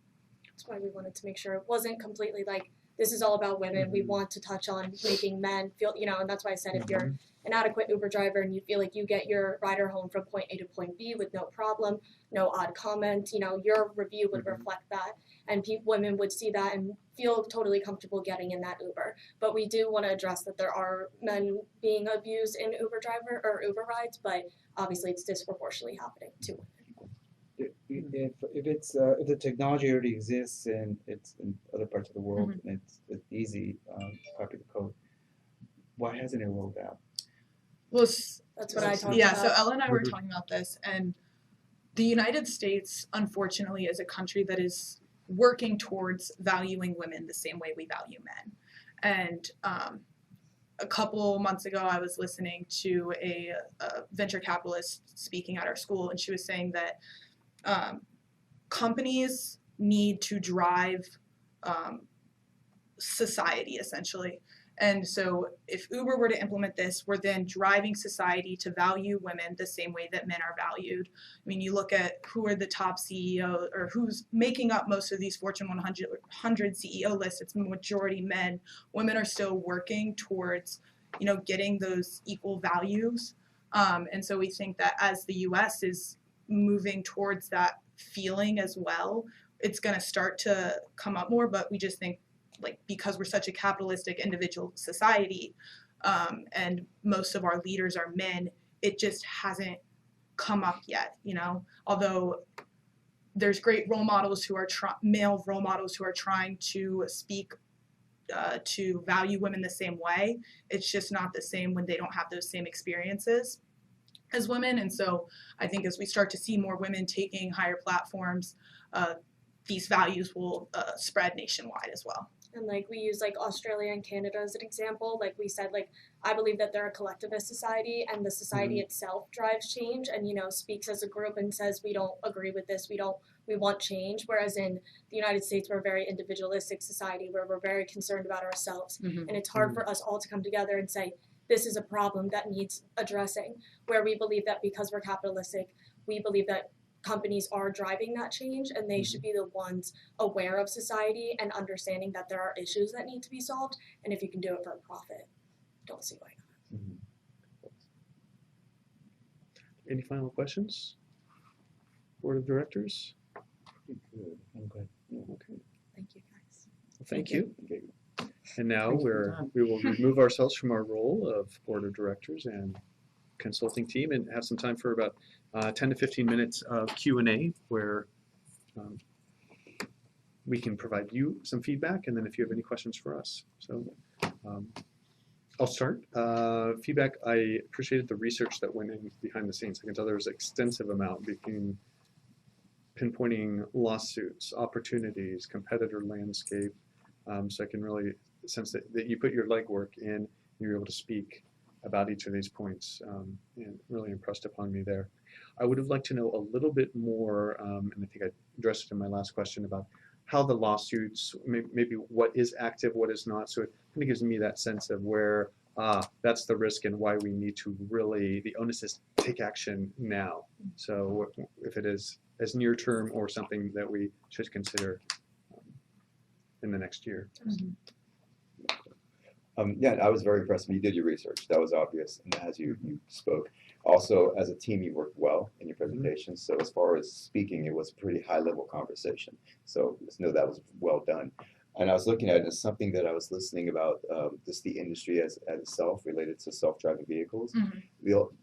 That's why we wanted to make sure it wasn't completely like, this is all about women. We want to touch on making men feel, and that's why I said if you're an adequate Uber driver and you feel like you get your rider home from point A to point B with no problem, no odd comment, your review would reflect that, and women would see that and feel totally comfortable getting in that Uber. But we do want to address that there are men being abused in Uber rides, but obviously it's disproportionately happening to women. If the technology already exists and it's in other parts of the world and it's easy, copy the code, why hasn't it rolled out? Well, That's what I talked yeah, about. so Ella and I were talking about this, and the United States, unfortunately, is a country that is working towards valuing women the same way we value men. And a couple months ago, I was listening to a venture capitalist speaking at our school, and she was saying that companies need to drive society, essentially. And so if Uber were to implement this, we're then driving society to value women the same way that men are valued. I mean, you look at who are the top CEO or who's making up most of these Fortune 100 CEO lists, it's majority men. Women are still working towards, getting those equal values. And so we think that as the US is moving towards that feeling as well, it's going to start to come up more, but we just think because we're such a capitalistic individual society, and most of our leaders are men, it just hasn't come up yet, although there's great role models who are male role models who are trying to speak to value women the same way. It's just not the same when they don't have those same experiences as women. And so I think as we start to see more women taking higher platforms, these values will spread nationwide as well. And we use Australia and Canada as an example. We said, I believe that they're a collectivist society, and the society itself drives change and, speaks as a group and says, we don't agree with this, we want change. Whereas in the United States, we're a very individualistic society where we're very concerned about ourselves. And it's hard for us all to come together and say, this is a problem that needs addressing, where we believe that because we're capitalistic, we believe that companies are driving that change, and they should be the ones aware of society and understanding that there are issues that need to be solved. And if you can do it for a profit, don't see why not. Any final questions? Board of Directors? Good. I'm good. Okay. Thank you, guys. Well, thank you. Okay. And now Thanks for your time. we will remove ourselves from our role of Board of Directors and consulting team and have some time for about 10 to 15 minutes of Q&A where we can provide you some feedback, and then if you have any questions for us. So I'll start. Feedback, I appreciated the research that went in behind the scenes. I can tell there was an extensive amount between pinpointing lawsuits, opportunities, competitor landscape. So I can really sense that you put your legwork in and you're able to speak about each of these points, and really impressed upon me there. I would have liked to know a little bit more, and I think I addressed it in my last question, about how the lawsuits, maybe what is active, what is not. So it kind of gives me that sense of where that's the risk and why we need to really, the onus is take action now. So if it is as near term or something that we should consider in the next year. Yeah, I was very impressed when you did your research. That was obvious, and as you spoke. Also, as a team, you worked well in your presentation. So as far as speaking, it was a pretty high-level conversation. So just know that was well done. And I was looking at it as something that I was listening about, just the industry as itself related to self-driving vehicles.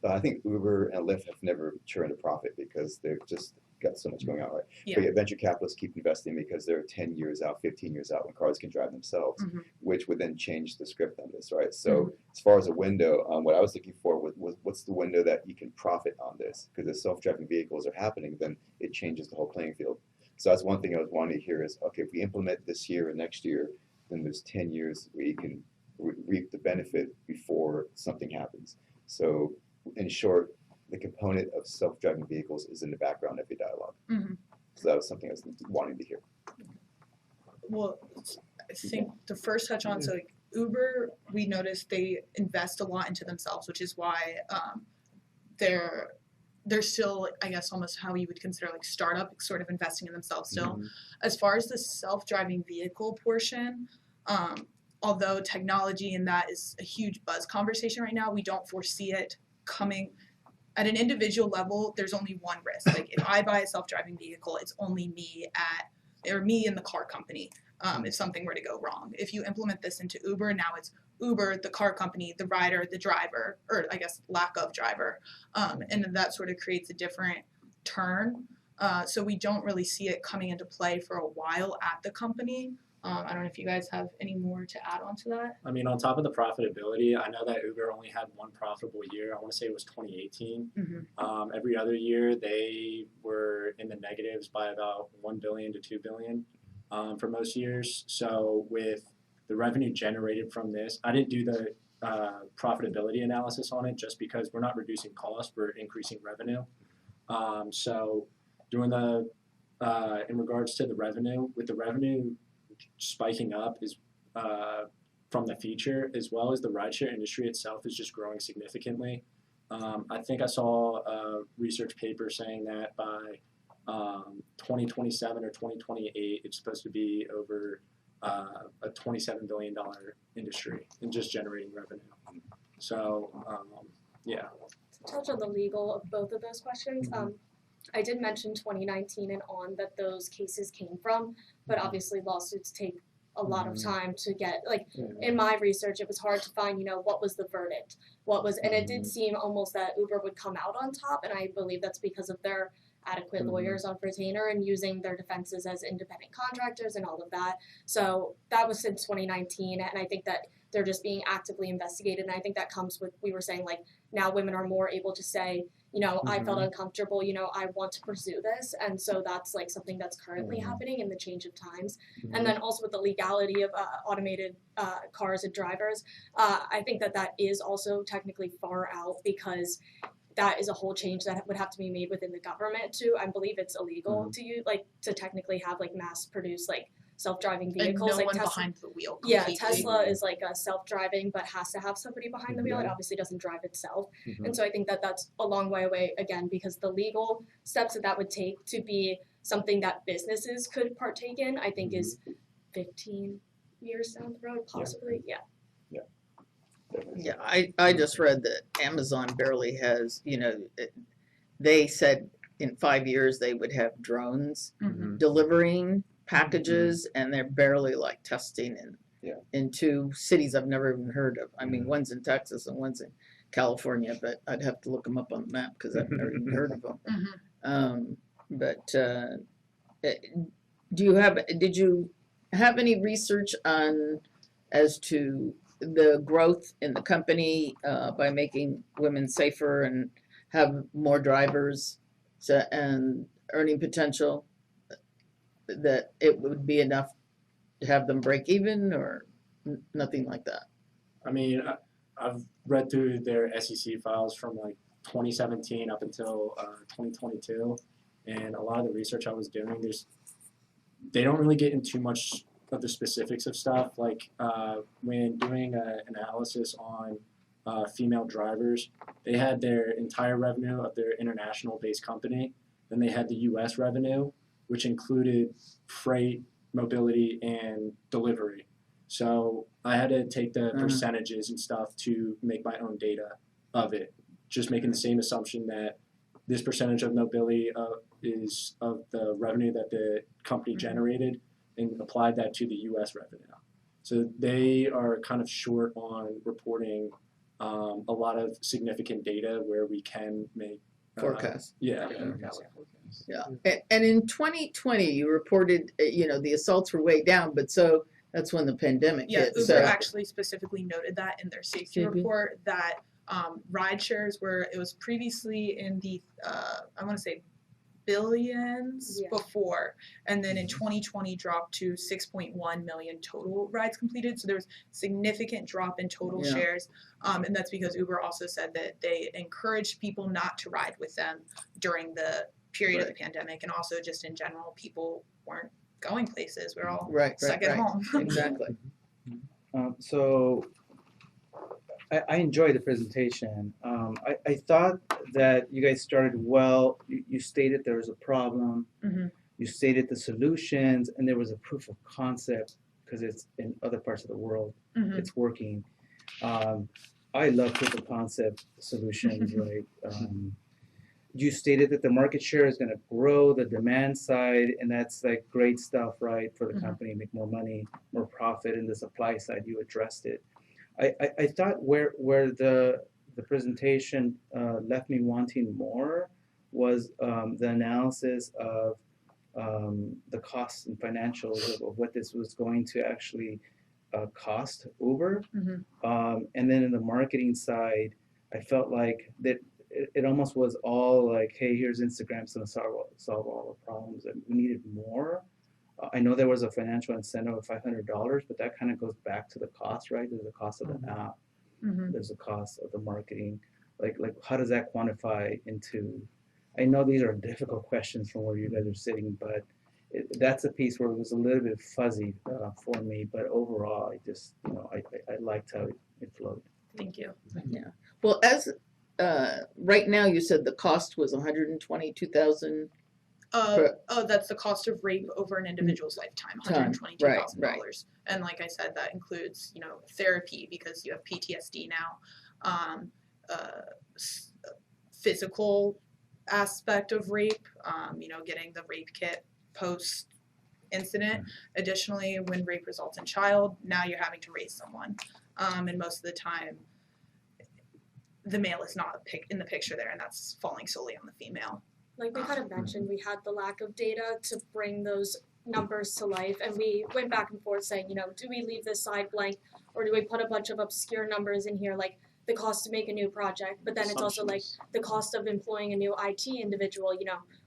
I think Uber and Lyft have never turned a profit because they've just got so much going on, right? Yeah. But yet venture capitalists keep investing because they're 10 years out, 15 years out when cars can drive themselves, which would then change the script on this, right? So as far as a window, what I was looking for was what's the window that you can profit on this? Because if self-driving vehicles are happening, then it changes the whole playing field. So that's one thing I was wanting to hear is, okay, if we implement this year and next year, then there's 10 years we can reap the benefit before something happens. So in short, the component of self-driving vehicles is in the background of your dialogue. Mhm. So that was something I was wanting to hear. Well, I think the first touch on, so like Uber, we noticed they invest a lot into themselves, which is why they're still, I guess, almost how you would consider like startup, sort of investing in themselves still. Mhm. As far as the self-driving vehicle portion, although technology in that is a huge buzz conversation right now, we don't foresee it coming. At an individual level, there's only one risk. Like if I buy a self-driving vehicle, it's only me and the car company if something were to go wrong. If you implement this into Uber, now it's Uber, the car company, the rider, the driver, or I guess lack of driver. And that sort of creates a different turn. So we don't really see it coming into play for a while at the company. I don't know if you guys have any more to add on to that. I mean, on top of the profitability, I know that Uber only had one profitable year. I want to say it was 2018. Mm-hmm. Every other year, they were in the negatives by about $1 billion to $2 billion for most years. So with the revenue generated from this, I didn't do the profitability analysis on it just because we're not reducing costs, we're increasing revenue. So doing the in regards to the revenue, with the revenue spiking up is from the feature, as well as the rideshare industry itself is just growing significantly. I think I saw a research paper saying that by 2027 or 2028, it's supposed to be over a $27 billion industry in just generating revenue. So, yeah. To touch on the legal of both of those questions, I did mention 2019 and on that those cases came from, but obviously lawsuits take a lot of time to get, like, in my research, it was hard to find, what was the verdict, and it did seem almost that Uber would come out on top, and I believe that's because of their adequate lawyers on retainer and using their defenses as independent contractors and all of that. So that was since 2019, and I think that they're just being actively investigated, and I think that comes with, we were saying, like, now women are more able to say, I felt uncomfortable, I want to pursue this, and so that's like something that's currently happening in the change of times. And then also with the legality of automated cars and drivers, I think that is also technically far out, because that is a whole change that would have to be made within the government too. I believe it's illegal to use, like, to technically have like mass produce like self-driving vehicles. And no like one Tesla, behind the wheel. Completely. Yeah, Tesla is like a self-driving, but has to have somebody behind the wheel. It obviously doesn't drive itself. And so I think that that's a long way away, again, because the legal steps that would take to be something that businesses could partake in, I think is 15 years down the road, possibly. Yeah, I just read that Amazon barely has, they said in 5 years they would have drones delivering packages, and they're barely like testing in 2 cities I've never even heard of. I mean, one's in Texas and one's in California, but I'd have to look them up on the map because I've never even heard of them. Did you have any research on as to the growth in the company by making women safer and have more drivers and earning potential, that it would be enough to have them break even, or nothing like that? I mean, I've read through their SEC files from like 2017 up until 2022, and a lot of the research I was doing, they don't really get into much of the specifics of stuff. Like when doing an analysis on female drivers, they had their entire revenue of their international-based company, then they had the U.S. revenue, which included freight, mobility, and delivery. So I had to take the percentages and stuff to make my own data of it, just making the same assumption that this percentage of mobility is of the revenue that the company generated, and applied that to the U.S. revenue. So they are kind of short on reporting a lot of significant data where we can make Forecast. Yeah. And in 2020, you reported, the assaults were way down, but so that's when the pandemic hit. Uber So actually specifically noted that in their safety report, that ride shares it was previously in the, I want to say, billions Yeah. before, and then in 2020 dropped to 6.1 million total rides completed. So there was significant drop in total Yeah. shares, and that's because Uber also said that they encouraged people not to ride with them during the period of the pandemic, and also just in general, people weren't going places. We're all Right, stuck right, at right. home. Exactly. So I enjoyed the presentation. I thought that you guys started well. You stated there was a problem. Mhm. You stated the solutions, and there was a proof of concept because it's in other parts of the world. Mhm. It's working. I love proof of concept solutions, right? You stated that the market share is going to grow, the demand side, and that's like great stuff, right? For the Mhm. company, make more money, more profit, and the supply side, you addressed it. I thought where the presentation left me wanting more was the analysis of the costs and financials of what this was going to actually cost Uber. Mhm. And then in the marketing side, I felt like that it almost was all like, hey, here's Instagram's gonna solve all the problems, and we needed more. I know there was a financial incentive of $500, but that kind of goes back to the cost, right? There's the cost of the app, Mhm. there's the cost of the marketing. Like how does that quantify into? I know these are difficult questions from where you guys are sitting, but that's a piece where it was a little bit fuzzy for me. But overall, I just I liked how it flowed. Thank you. Yeah. Well, as right now, you said the cost was 122,000. That's the cost of rape over an individual's lifetime, $122,000. And like I said, that includes, therapy because you have PTSD now, physical aspect of rape, getting the rape kit post incident. Additionally, when rape results in child, now you're having to raise someone. And most of the time, the male is not in the picture there, and that's falling solely on the female. Like we kind of mentioned, we had the lack of data to bring those numbers to life, and we went back and forth saying, do we leave this side blank, or do we put a bunch of obscure numbers in here, like the cost to make a new project, but then it's also like the cost of employing a new IT individual,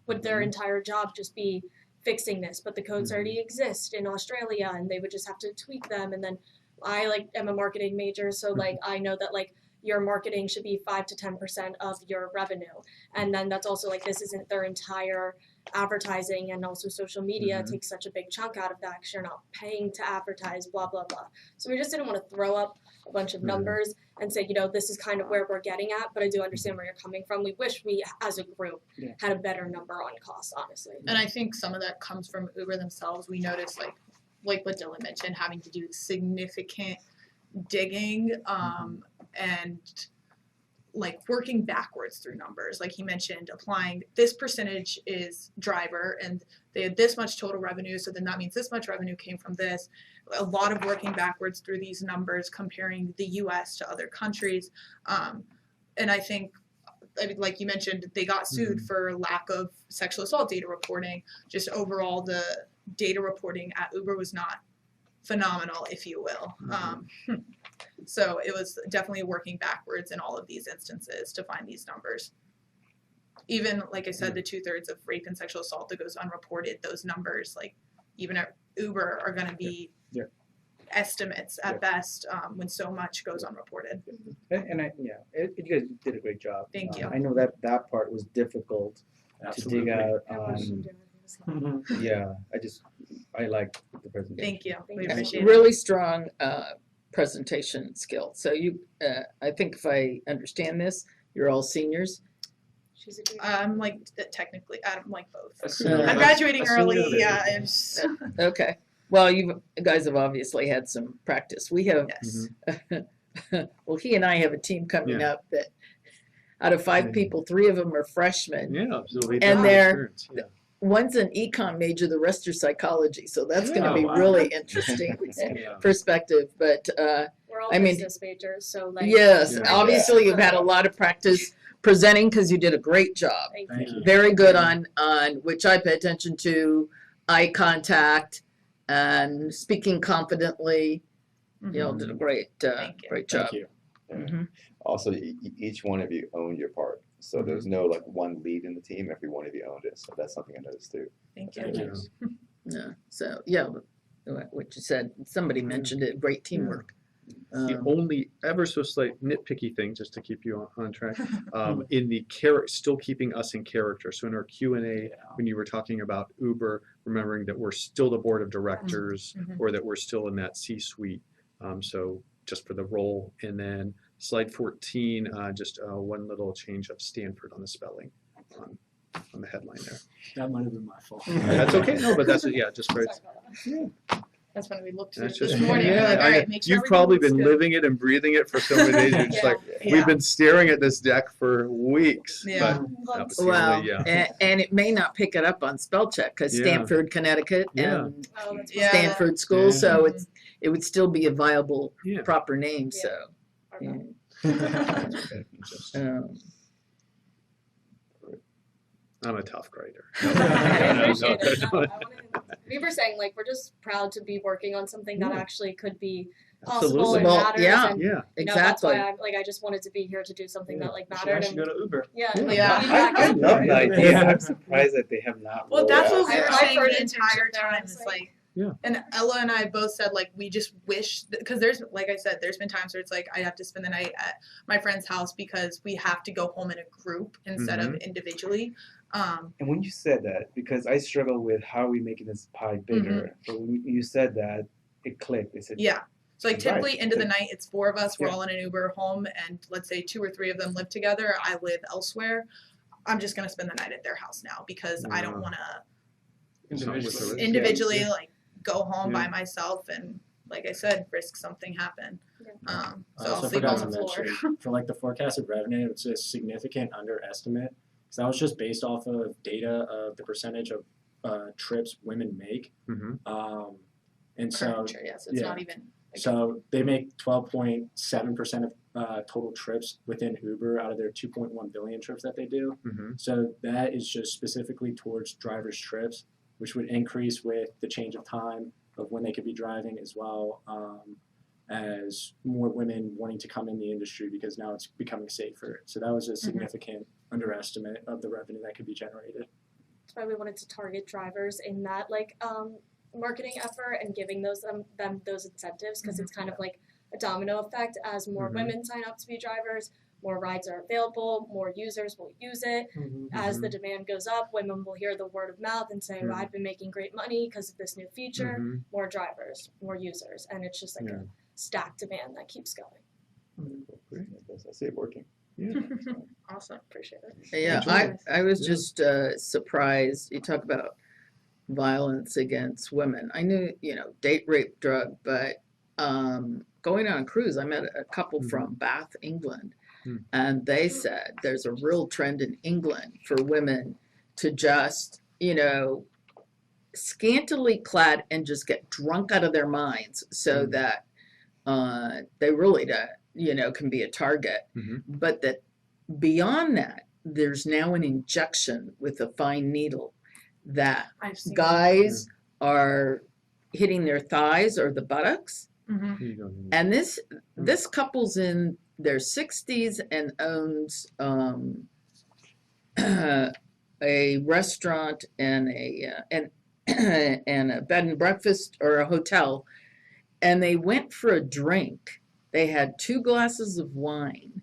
would their entire job just be fixing this, but the codes already exist in Australia, and they would just have to tweak them. And then I am a marketing major, so I know that your marketing should be 5 to 10% of your revenue. And then that's also this isn't their entire advertising, and also social media takes such a big chunk out of that because you're not paying to advertise, blah, blah, blah. So we just didn't want to throw up a bunch of numbers and say, this is kind of where we're getting at, but I do understand where you're coming from. We wish we, as a group, had a better number on costs, honestly. And I think some of that comes from Uber themselves. We noticed, like what Dylan mentioned, having to do significant digging, and working backwards through numbers. Like he mentioned, applying this percentage is driver, and they had this much total revenue, so then that means this much revenue came from this. A lot of working backwards through these numbers, comparing the US to other countries. And I think, like you mentioned, they got sued for lack of sexual assault data reporting. Just overall, the data reporting at Uber was not phenomenal, if you will. So it was definitely working backwards in all of these instances to find these numbers. Even, like I said, the 2/3 of rape and sexual assault that goes unreported, those numbers, even at Uber, are going to be estimates at best, when so much goes unreported. And you guys did a great job. Thank you. I know that part was difficult to dig out. I like the presentation. Thank you. We Thank you. appreciate it. Really strong presentation skill. So you, I think if I understand this, you're all seniors. She's a great I'm technically, I'm both. Uh, I'm graduating a senior early. there. I'm just, Okay. Well, you guys have obviously had some practice. We have, yes. well, he and I have a team coming Yeah. up that out of 5 people, 3 of them are freshmen. Yeah, so they And have they're- experience. Yeah. One's an econ major, the rest are psychology. So that's going to Oh, be wow. really interesting Yeah. perspective. But We're all I mean, business majors, so yes, Yeah. obviously you've had a lot of practice presenting because you did a great job. Thank you. Very good on which I pay attention to, eye contact and speaking confidently. Did a great Thank you. great job. Thank you. Mhm. Also, each one of you owned your part. So there's no like one lead in the team. Every one of you owned it. So that's something I noticed too. Thank Thank you. you. Yeah. So yeah, what you said. Somebody mentioned it. Great teamwork. The only ever so slight nitpicky thing, just to keep you on track, Hmm. in the still keeping us in character. So in our Q&A, when you were talking about Uber, remembering that we're still the board of directors, Mhm. or that we're still in that C-suite. So just for the role, and then slide 14, just one little change of Stanford on the spelling on the headline there. That might have been my fault. That's okay. No, but that's just right. Sorry about that. That's when we looked through That's it this just morning. yeah. Like, all I know. right, make sure You've probably been everything looks living it and breathing it for so many days. You're just Yeah. like, Yeah. we've been staring at this deck for weeks. Yeah. But that was the Well, only, and it may not pick it up on spell check because Yeah. Stanford, Connecticut, Yeah. and Oh, that's Yeah. Stanford School, Yeah. so it would still be a viable Yeah. proper name. Yeah. So. our Yeah. bad. Okay, just- I'm a tough writer. I appreciate No, it. no, No, no. I wanna- we were saying like we're just proud to be working on something that Yeah. actually could be possible Absolutely. and Well, matters. yeah. And, Yeah. you know, that's Exactly. why I just wanted to be here to do something that like You should mattered. actually And go to Uber. yeah, and, like, Yeah. feedback I is- love the idea. Yeah. I'm surprised that they have not. Well, rolled that's out. what we were I've saying heard the internship entire there, time. and Is it's like, Yeah. and Ella and I both said like we just wish because there's like I said, there's been times where it's like I have to spend the night at my friend's house because we have to go home in a group instead of individually. And when you said that, because I struggle with how are we making this pie bigger, but when you said that, it clicked. It said, Yeah. So like Right. typically end of the night, it's 4 of us. We're Yeah. all in an Uber home, and let's say 2 or 3 of them live together. I live elsewhere. I'm just gonna spend the night at their house now because I don't Yeah. want to Individually. individually Yeah. like go home by Yeah. myself and like I said, risk something happen. Yeah. So I I'll also sleep forgot on to the floor. mention, for like the forecasted revenue, it's a significant underestimate. So that was just based off of data of the percentage of trips women make. Mhm. And so, Furniture, yes, it's yeah. not even. Like, so they make 12.7% of total trips within Uber out of their 2.1 billion trips that they do. Mhm. So that is just specifically towards drivers' trips, which would increase with the change of time of when they could be driving, as well as more women wanting to come in the industry because now it's becoming safer. So that was a significant underestimate of the revenue that could be generated. That's why we wanted to target drivers in that like marketing effort and giving them those incentives because it's kind of like a domino effect. As more Mhm. women sign up to be drivers, more rides are available, more users will use it. As the demand goes up, women will hear the word of mouth and say, well, Mhm. I've been making great money because of this new feature. Mhm. More drivers, more users, and it's just like Yeah. a stacked demand that keeps going. Great. I see it working. awesome. Appreciate it. Yeah, Enjoy I was Yeah. just surprised. You talk about violence against women. I knew, date rape, drug, but going on a cruise, I met a couple Mhm. from Bath, England, Hmm. and they said there's a real trend in England for women to just, scantily clad and just get drunk out of their minds so that they really, can be a target. Mhm. But that beyond that, there's now an injection with a fine needle that I've seen guys are hitting their thighs or the buttocks. Mhm. Here you go. And this couple's in their 60s and owns a restaurant and and a bed and breakfast or a hotel, and they went for a drink. They had 2 glasses of wine,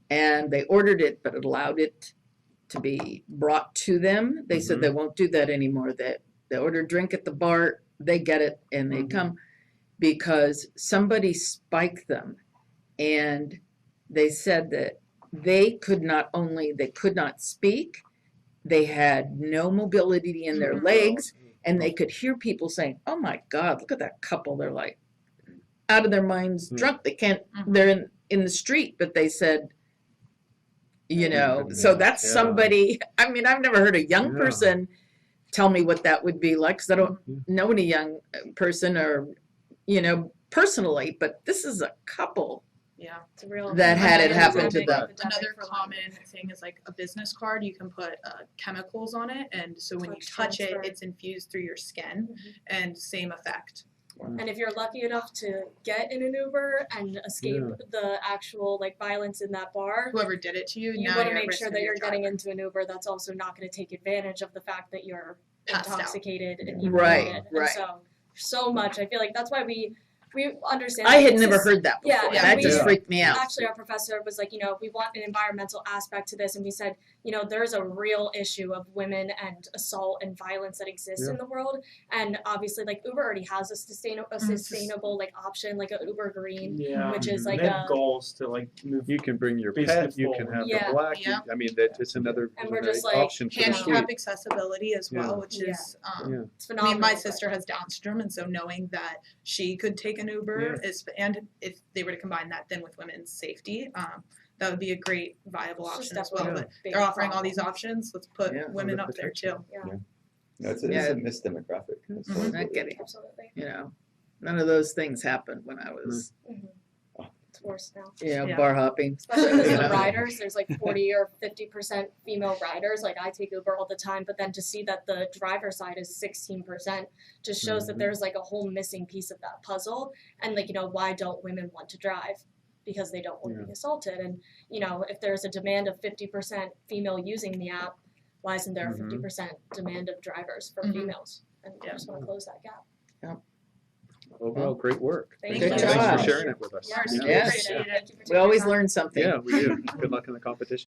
and they ordered it, but it allowed it to be brought to them. They said they won't do that anymore. That they order a drink at the bar, they get it, and they come because somebody spiked them, and they said that they could not speak, they had no mobility in their legs, and they could hear people saying, "Oh my God, look at that couple! They're like out of their minds, drunk. They can't. They're in the street." But they said, so that's Yeah. somebody. I mean, I've never heard a young Yeah. person tell me what that would be like because I don't know any young person or personally. But this is a couple Yeah. It's a real that had it Another happen to epidemic- them. epidemic Another for common thing is like a business card. You can put chemicals on it, and so when you Touch touch it, transfer. it's infused through your skin, Mhm. and same effect. And if you're lucky enough to get in an Uber and escape the actual like violence in that bar, Whoever did it to you, you now want to you're at make risk sure of that your you're getting driver. into an Uber that's also not going to take advantage of the fact that you're Passed out. intoxicated and you Right, need it. right. And so much. I feel like that's why we understand. I that had this never is- heard that before. Yeah, That we- just freaked me out. Actually, our professor was like, we want an environmental aspect to this, and we said, there's a real issue of women and assault and violence that exists in the world, and obviously, like Uber already has a sustainable like option, like a Uber Green, Yeah. which is like They have a, goals to like move. You can bring your Basically pet, you can full. have Yeah. the black, Yeah. I mean, that it's another And we're just like, option for the suite. Handicap accessibility as well, Yeah. which is Yeah. it's I phenomenal. mean, my but- sister has Down syndrome, and so knowing that she could take an Uber and if they were to combine that then with women's safety, that would be a great viable It's just option as well. definitely But a big they're offering all these problem. options. Let's put Yeah, women the up there potential. too. No, it's a Yeah. missed demographic. That's Mhm. Not kidding. Absolutely. None of those things happened when I was, It's worse now. Yeah. bar hopping. Especially with You the know? riders, there's like 40 or 50% female riders. Like I take Uber all the time, but then to see that the driver side is 16% just shows that there's like a whole missing piece of that puzzle. And like, why don't women want to drive? Because they don't want to be assaulted. And, if there's a demand of 50% female using the app, why isn't there a 50% demand of drivers for Mhm. females? And I just want to close that gap. Overall, great work. Thank you. Thanks Good for job. sharing it with us. Yeah, Yeah. appreciate it. Thank you for We taking always the time. learn something. Yeah, we do. Good luck in the competition.